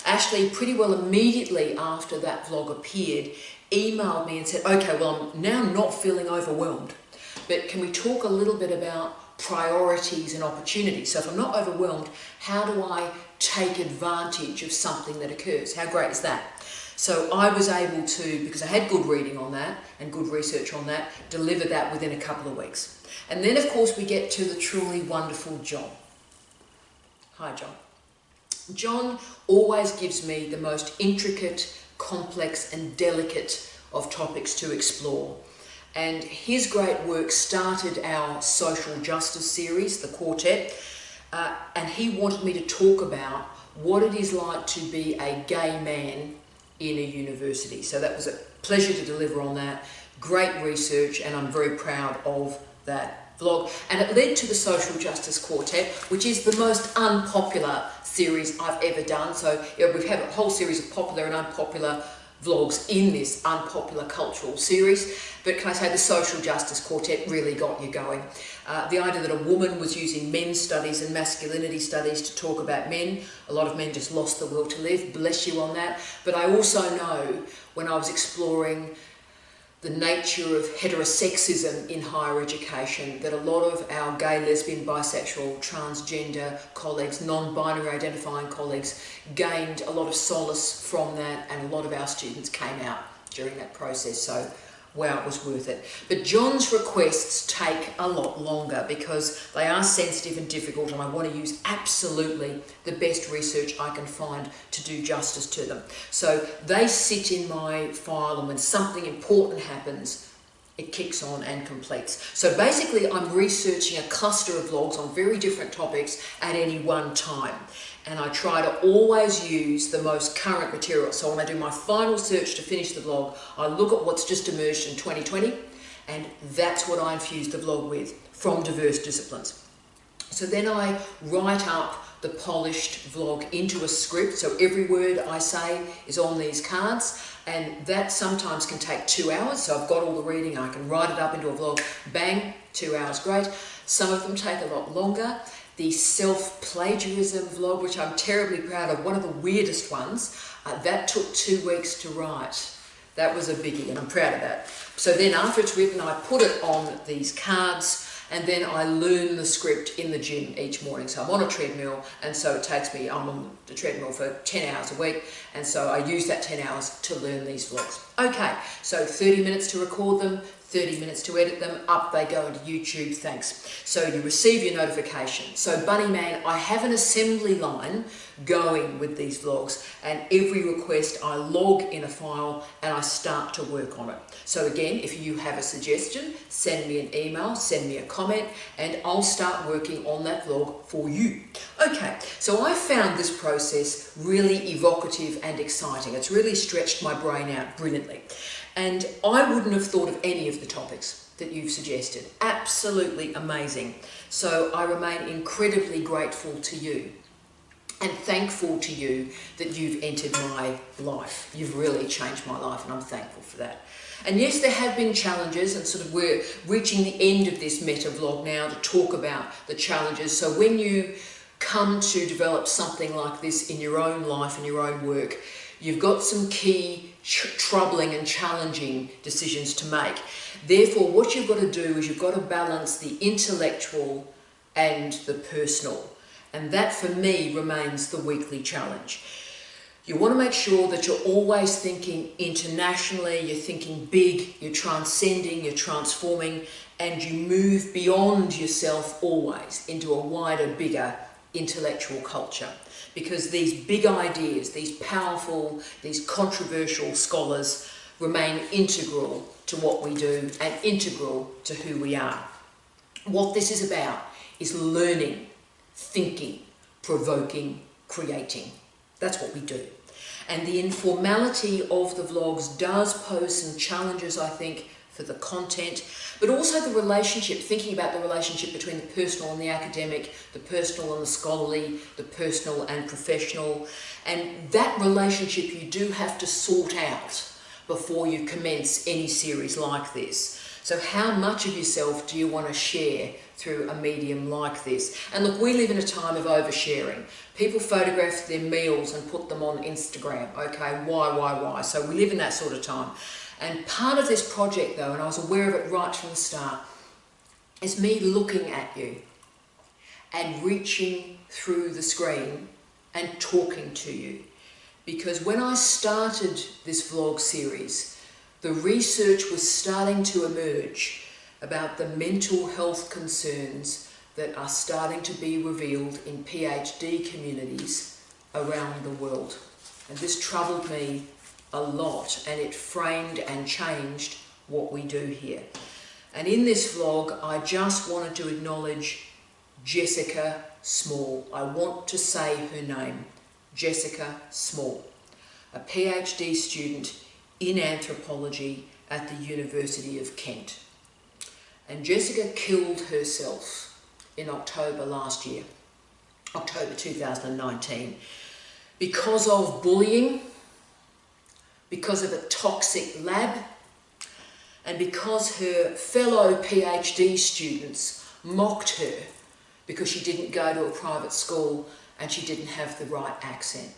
Ashley, pretty well immediately after that vlog appeared, emailed me and said, okay, well, I'm now not feeling overwhelmed, but can we talk a little bit about priorities and opportunities? So if I'm not overwhelmed, how do I take advantage of something that occurs? How great is that? So I was able to, because I had good reading on that and good research on that, deliver that within a couple of weeks. And then, of course, we get to the truly wonderful John. Hi, John. John always gives me the most intricate, complex and delicate of topics to explore. And his great work started our social justice series, the quartet, and he wanted me to talk about what it is like to be a gay man in a university. So that was a pleasure to deliver on that. Great research, and I'm very proud of that vlog. And it led to the Social Justice Quartet, which is the most unpopular series I've ever done. So we've had a whole series of popular and unpopular vlogs in this unpopular cultural series. But can I say the Social Justice Quartet really got you going. The idea that a woman was using men's studies and masculinity studies to talk about men. A lot of men just lost the will to live. Bless you on that. But I also know when I was exploring the nature of heterosexism in higher education, that a lot of our gay, lesbian, bisexual, transgender colleagues, non-binary identifying colleagues gained a lot of solace from that, and a lot of our students came out during that process. So wow, it was worth it. But John's requests take a lot longer because they are sensitive and difficult, and I want to use absolutely the best research I can find to do justice to them. So they sit in my file, and when something important happens, it kicks on and completes. So basically I'm researching a cluster of vlogs on very different topics at any one time. And I try to always use the most current material. So when I do my final search to finish the vlog, I look at what's just emerged in 2020, and that's what I infuse the vlog with from diverse disciplines. So then I write up the polished vlog into a script. So every word I say is on these cards, and that sometimes can take 2 hours. So I've got all the reading, I can write it up into a vlog, bang, 2 hours, great. Some of them take a lot longer. The self-plagiarism vlog, which I'm terribly proud of, one of the weirdest ones, that took 2 weeks to write. That was a biggie, and I'm proud of that. So then after it's written, I put it on these cards, and then I learn the script in the gym each morning. So I'm on a treadmill, and so it takes me, I'm on the treadmill for 10 hours a week, and so I use that 10 hours to learn these vlogs. Okay, so 30 minutes to record them, 30 minutes to edit them, up they go into YouTube, thanks. So you receive your notification. So Bunny Man, I have an assembly line going with these vlogs, and every request I log in a file and I start to work on it. So again, if you have a suggestion, send me an email, send me a comment, and I'll start working on that vlog for you. Okay, so I found this process really evocative and exciting. It's really stretched my brain out brilliantly. And I wouldn't have thought of any of the topics that you've suggested. Absolutely amazing. So I remain incredibly grateful to you and thankful to you that you've entered my life. You've really changed my life, and I'm thankful for that. And yes, there have been challenges, and sort of we're reaching the end of this meta vlog now to talk about the challenges. So when you come to develop something like this in your own life and your own work, you've got some key troubling and challenging decisions to make. Therefore, what you've got to do is you've got to balance the intellectual and the personal. And that, for me, remains the weekly challenge. You want to make sure that you're always thinking internationally, you're thinking big, you're transcending, you're transforming, and you move beyond yourself always into a wider, bigger intellectual culture. Because these big ideas, these powerful, these controversial scholars remain integral to what we do and integral to who we are. What this is about is learning, thinking, provoking, creating. That's what we do. And the informality of the vlogs does pose some challenges, I think, for the content, but also the relationship, thinking about the relationship between the personal and the academic, the personal and the scholarly, the personal and professional. And that relationship you do have to sort out before you commence any series like this. So how much of yourself do you want to share through a medium like this? And look, we live in a time of oversharing. People photograph their meals and put them on Instagram. Okay, why? So we live in that sort of time. And part of this project, though, and I was aware of it right from the start, is me looking at you and reaching through the screen and talking to you. Because when I started this vlog series, the research was starting to emerge about the mental health concerns that are starting to be revealed in PhD communities around the world. And this troubled me a lot, and it framed and changed what we do here. And in this vlog, I just wanted to acknowledge Jessica Small. I want to say her name, Jessica Small, a PhD student in anthropology at the University of Kent. And Jessica killed herself in October last year, October 2019, because of bullying, because of a toxic lab, and because her fellow PhD students mocked her because she didn't go to a private school and she didn't have the right accent.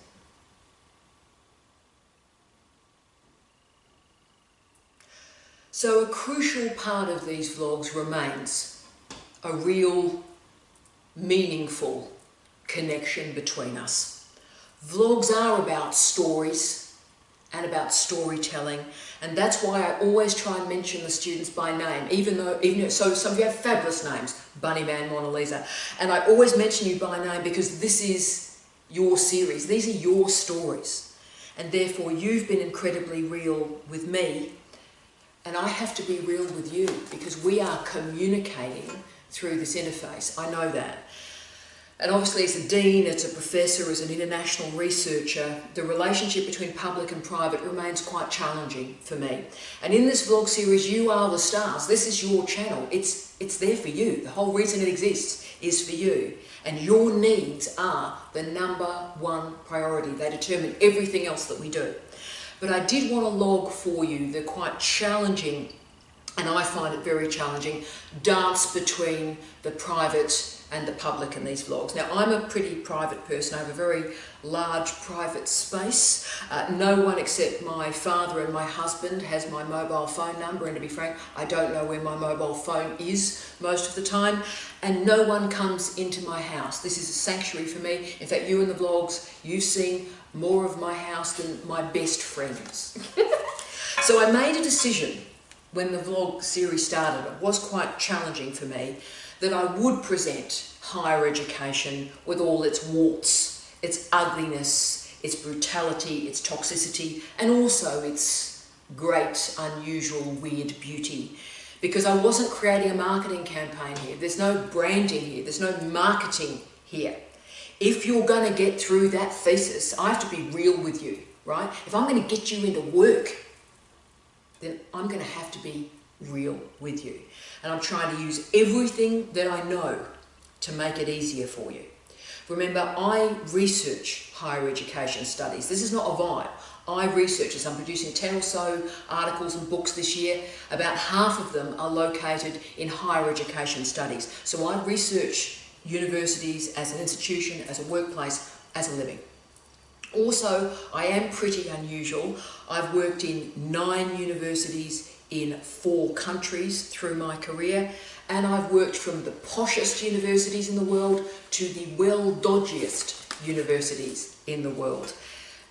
So a crucial part of these vlogs remains a real, meaningful connection between us. Vlogs are about stories and about storytelling, and that's why I always try and mention the students by name, even though so some of you have fabulous names, Bunny Man, Mona Lisa, and I always mention you by name because this is your series, these are your stories, and therefore you've been incredibly real with me, and I have to be real with you because we are communicating through this interface. I know that. And obviously as a dean, as a professor, as an international researcher, the relationship between public and private remains quite challenging for me. And in this vlog series, you are the stars. This is your channel. It's there for you. The whole reason it exists is for you. And your needs are the #1 priority. They determine everything else that we do. But I did want to log for you the quite challenging, and I find it very challenging, dance between the private and the public in these vlogs. Now, I'm a pretty private person. I have a very large private space. No one except my father and my husband has my mobile phone number, and to be frank, I don't know where my mobile phone is most of the time, and no one comes into my house. This is a sanctuary for me. In fact, you in the vlogs, you've seen more of my house than my best friends. So I made a decision when the vlog series started. It was quite challenging for me, that I would present higher education with all its warts, its ugliness, its brutality, its toxicity, and also its great, unusual, weird beauty. Because I wasn't creating a marketing campaign here. There's no branding here. There's no marketing here. If you're going to get through that thesis, I have to be real with you, right? If I'm going to get you into work, then I'm going to have to be real with you. And I'm trying to use everything that I know to make it easier for you. Remember, I research higher education studies. This is not a vibe. I research this. I'm producing 10 or so articles and books this year. About half of them are located in higher education studies. So I research universities as an institution, as a workplace, as a living. Also, I am pretty unusual. I've worked in 9 universities in 4 countries through my career, and I've worked from the poshest universities in the world to the well-dodgiest universities in the world.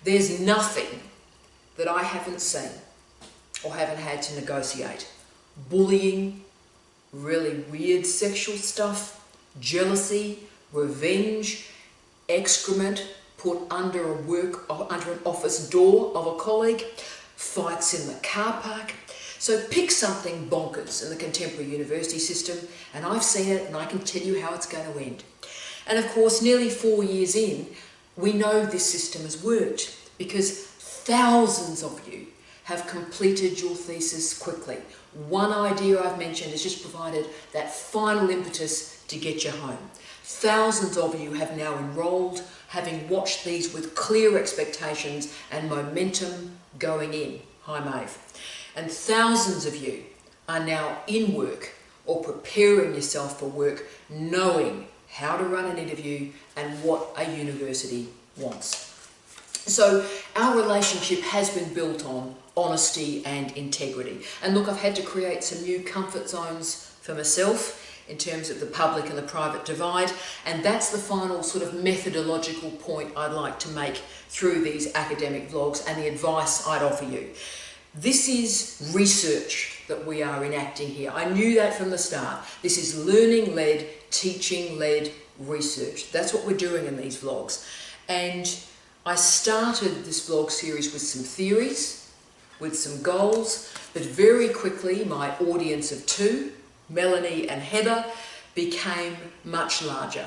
There's nothing that I haven't seen or haven't had to negotiate. Bullying, really weird sexual stuff, jealousy, revenge, excrement put under an office door of a colleague, fights in the car park. So pick something bonkers in the contemporary university system, and I've seen it and I can tell you how it's going to end. And of course, nearly 4 years in, we know this system has worked because thousands of you have completed your thesis quickly. One idea I've mentioned has just provided that final impetus to get you home. Thousands of you have now enrolled, having watched these with clear expectations and momentum going in. Hi, Maeve. And thousands of you are now in work or preparing yourself for work, knowing how to run an interview and what a university wants. So our relationship has been built on honesty and integrity. And look, I've had to create some new comfort zones for myself in terms of the public and the private divide, and that's the final sort of methodological point I'd like to make through these academic vlogs and the advice I'd offer you. This is research that we are enacting here. I knew that from the start. This is learning-led, teaching-led research. That's what we're doing in these vlogs. And I started this vlog series with some theories, with some goals, but very quickly my audience of 2, Melanie and Heather, became much larger.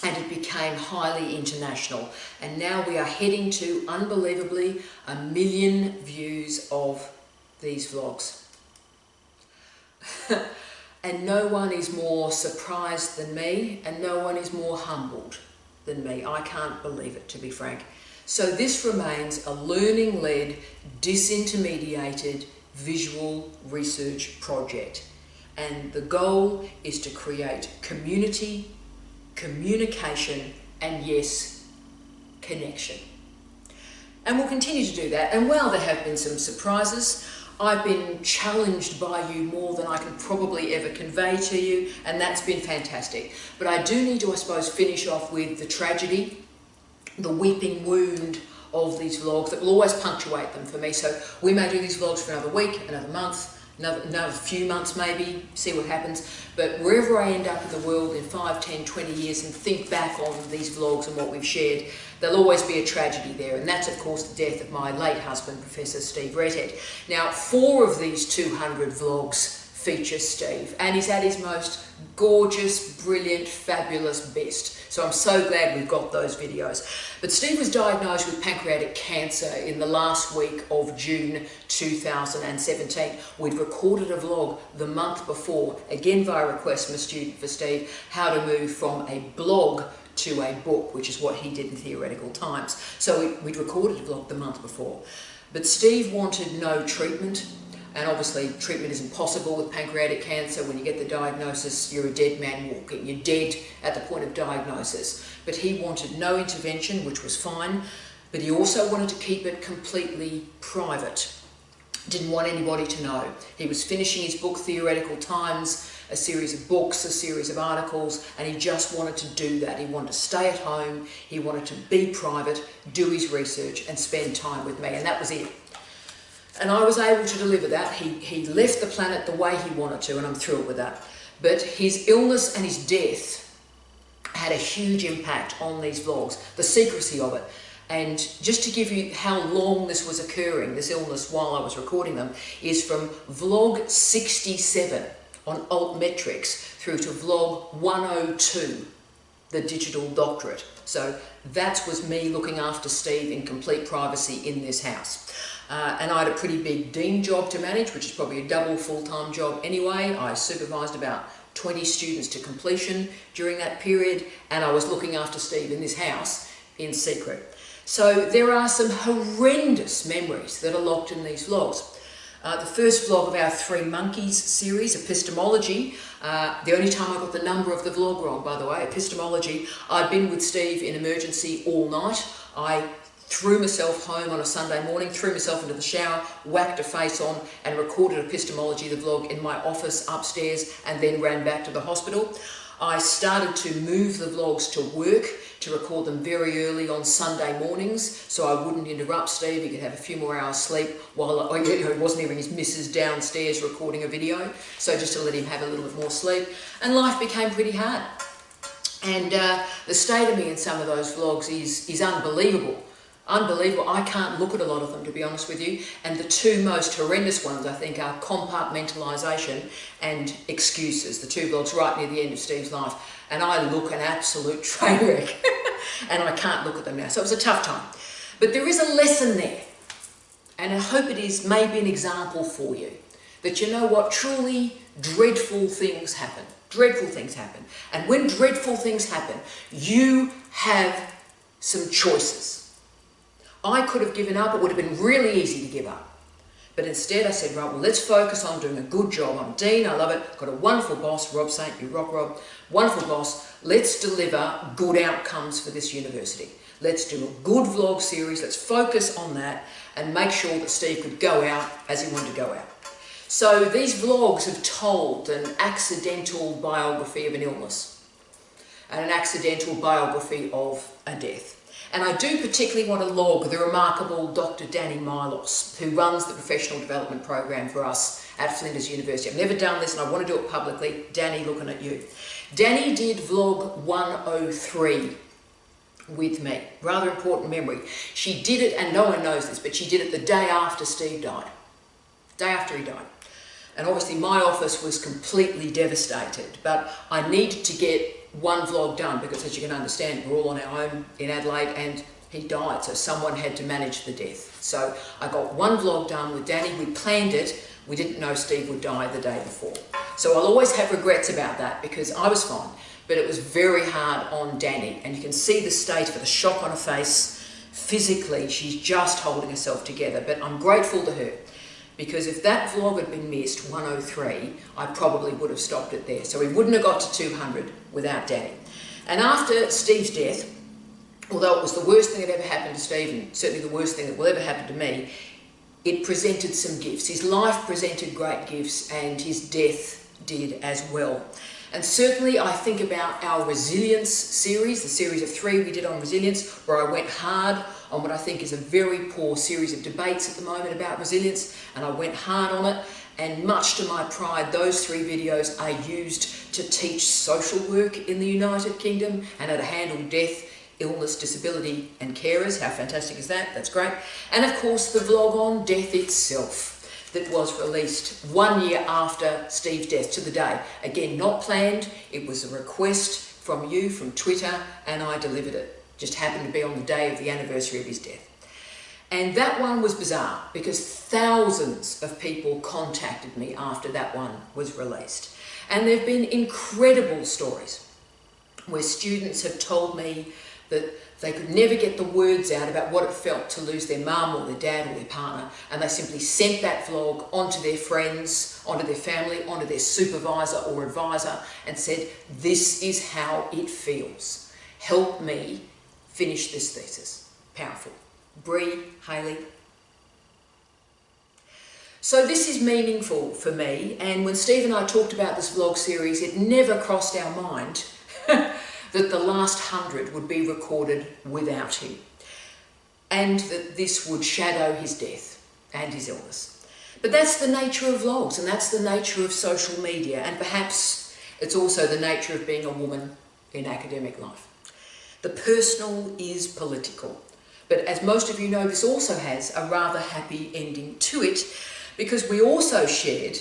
And it became highly international. And now we are heading to, unbelievably, 1 million views of these vlogs. And no one is more surprised than me, and no one is more humbled than me. I can't believe it, to be frank. So this remains a learning-led, disintermediated visual research project. And the goal is to create community, communication, and yes, connection. And we'll continue to do that. And while there have been some surprises, I've been challenged by you more than I can probably ever convey to you, and that's been fantastic. But I do need to, I suppose, finish off with the tragedy, the weeping wound of these vlogs that will always punctuate them for me. So we may do these vlogs for another week, another month, another few months maybe, see what happens. But wherever I end up in the world in 5, 10, 20 years and think back on these vlogs and what we've shared, there'll always be a tragedy there. And that's, of course, the death of my late husband, Professor Steve Rettet. Now, 4 of these 200 vlogs features Steve, and he's at his most gorgeous, brilliant, fabulous best. So I'm so glad we've got those videos. But Steve was diagnosed with pancreatic cancer in the last week of June 2017. We'd recorded a vlog the month before, again via request from a student for Steve, how to move from a blog to a book, which is what he did in Theoretical Times. So we'd recorded a vlog the month before. But Steve wanted no treatment. And obviously treatment is impossible with pancreatic cancer. When you get the diagnosis, you're a dead man walking. You're dead at the point of diagnosis. But he wanted no intervention, which was fine, but he also wanted to keep it completely private. Didn't want anybody to know. He was finishing his book, Theoretical Times, a series of books, a series of articles, and he just wanted to do that. He wanted to stay at home, he wanted to be private, do his research, and spend time with me, and that was it. And I was able to deliver that. He left the planet the way he wanted to, and I'm thrilled with that. But his illness and his death had a huge impact on these vlogs, the secrecy of it. And just to give you how long this was occurring, this illness, while I was recording them, is from vlog 67 on altmetrics through to vlog 102, the digital doctorate. So that was me looking after Steve in complete privacy in this house. And I had a pretty big dean job to manage, which is probably a double full-time job anyway. I supervised about 20 students to completion during that period, and I was looking after Steve in this house in secret. So there are some horrendous memories that are locked in these vlogs. The first vlog of our Three Monkeys series, Epistemology, the only time I got the number of the vlog wrong, by the way, Epistemology, I'd been with Steve in emergency all night. I threw myself home on a Sunday morning, threw myself into the shower, whacked a face on, and recorded Epistemology, the vlog, in my office upstairs, and then ran back to the hospital. I started to move the vlogs to work, to record them very early on Sunday mornings, so I wouldn't interrupt Steve. He could have a few more hours sleep while he wasn't even his missus downstairs recording a video, so just to let him have a little bit more sleep. And life became pretty hard. And the state of me in some of those vlogs is unbelievable. Unbelievable. I can't look at a lot of them, to be honest with you. And the two most horrendous ones, I think, are compartmentalisation and excuses, the two vlogs right near the end of Steve's life. And I look an absolute train wreck. And I can't look at them now. So it was a tough time. But there is a lesson there. And I hope it is maybe an example for you. That you know what? Truly dreadful things happen. Dreadful things happen. And when dreadful things happen, you have some choices. I could have given up. It would have been really easy to give up. But instead I said, right, well, let's focus on doing a good job. I'm Dean, I love it. I've got a wonderful boss, Rob Saint, you rock, Rob. Wonderful boss. Let's deliver good outcomes for this university. Let's do a good vlog series. Let's focus on that and make sure that Steve could go out as he wanted to go out. So these vlogs have told an accidental biography of an illness and an accidental biography of a death. And I do particularly want to log the remarkable Dr. Danny Milos, who runs the professional development program for us at Flinders University. I've never done this and I want to do it publicly. Danny, looking at you. Danny did vlog 103 with me. Rather important memory. She did it, and no one knows this, but she did it the day after Steve died. Day after he died. And obviously my office was completely devastated, but I needed to get one vlog done because, as you can understand, we're all on our own in Adelaide and he died, so someone had to manage the death. So I got one vlog done with Danny. We planned it. We didn't know Steve would die the day before. So I'll always have regrets about that because I was fine, but it was very hard on Danny. And you can see the state of the shock on her face. Physically, she's just holding herself together, but I'm grateful to her. Because if that vlog had been missed, 103, I probably would have stopped it there. So we wouldn't have got to 200 without Danny. And after Steve's death, although it was the worst thing that ever happened to Steve, and certainly the worst thing that will ever happen to me, it presented some gifts. His life presented great gifts, and his death did as well. And certainly I think about our resilience series, the series of 3 we did on resilience, where I went hard on what I think is a very poor series of debates at the moment about resilience, and I went hard on it, and much to my pride, those 3 videos are used to teach social work in the United Kingdom and how to handle death, illness, disability and carers. How fantastic is that? That's great. And of course the vlog on death itself. that was released 1 year after Steve's death to the day. Again, not planned, it was a request from you, from Twitter, and I delivered it. Just happened to be on the day of the anniversary of his death. And that one was bizarre because thousands of people contacted me after that one was released. And there have been incredible stories where students have told me that they could never get the words out about what it felt to lose their mum or their dad or their partner, and they simply sent that vlog onto their friends, onto their family, onto their supervisor or advisor, and said, "This is how it feels. Help me finish this thesis." Powerful. Bree, Hayley. So this is meaningful for me, and when Steve and I talked about this vlog series, it never crossed our mind that the last 100 would be recorded without him, and that this would shadow his death and his illness. But that's the nature of vlogs, and that's the nature of social media, and perhaps it's also the nature of being a woman in academic life. The personal is political, but as most of you know, this also has a rather happy ending to it, because we also shared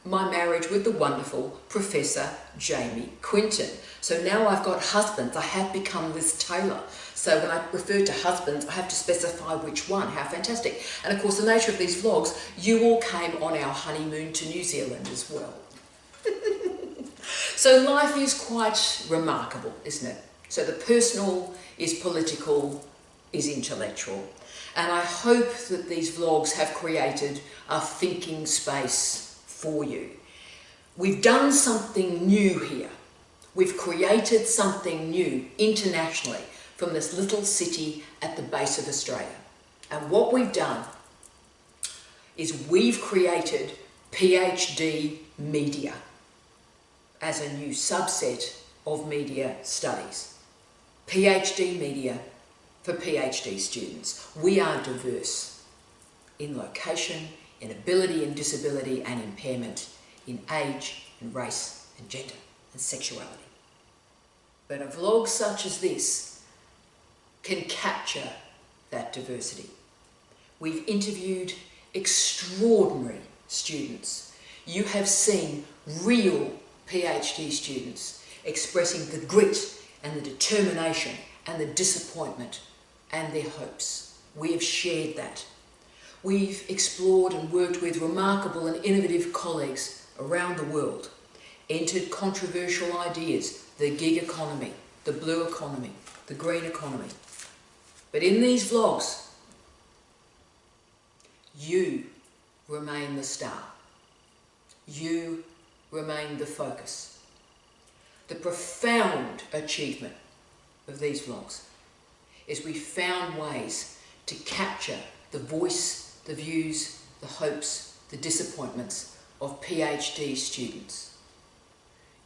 my marriage with the wonderful Professor Jamie Quinton. So now I've got husbands. I have become Liz Taylor. So when I refer to husbands, I have to specify which one. How fantastic. And of course, the nature of these vlogs, you all came on our honeymoon to New Zealand as well. So life is quite remarkable, isn't it? So the personal is political, is intellectual. And I hope that these vlogs have created a thinking space for you. We've done something new here. We've created something new internationally from this little city at the base of Australia. And what we've done is we've created PhD media as a new subset of media studies. PhD media for PhD students. We are diverse in location, in ability and disability and impairment, in age and race and gender and sexuality. But a vlog such as this can capture that diversity. We've interviewed extraordinary students. You have seen real PhD students expressing the grit and the determination and the disappointment and their hopes. We have shared that. We've explored and worked with remarkable and innovative colleagues around the world, entered controversial ideas, the gig economy, the blue economy, the green economy. But in these vlogs, you remain the star. You remain the focus. The profound achievement of these vlogs is we found ways to capture the voice, the views, the hopes, the disappointments of PhD students.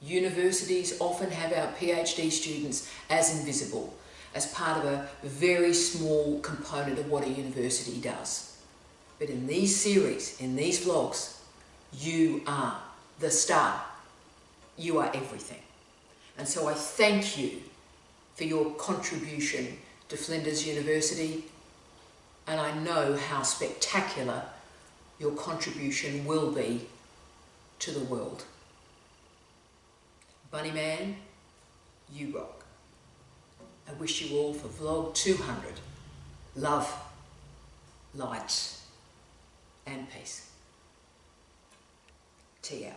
Universities often have our PhD students as invisible, as part of a very small component of what a university does. But in these series, in these vlogs, you are the star. You are everything. And so I thank you for your contribution to Flinders University, and I know how spectacular your contribution will be to the world. Bunny Man, you rock. I wish you all for vlog 200 love, light and peace. Tea out.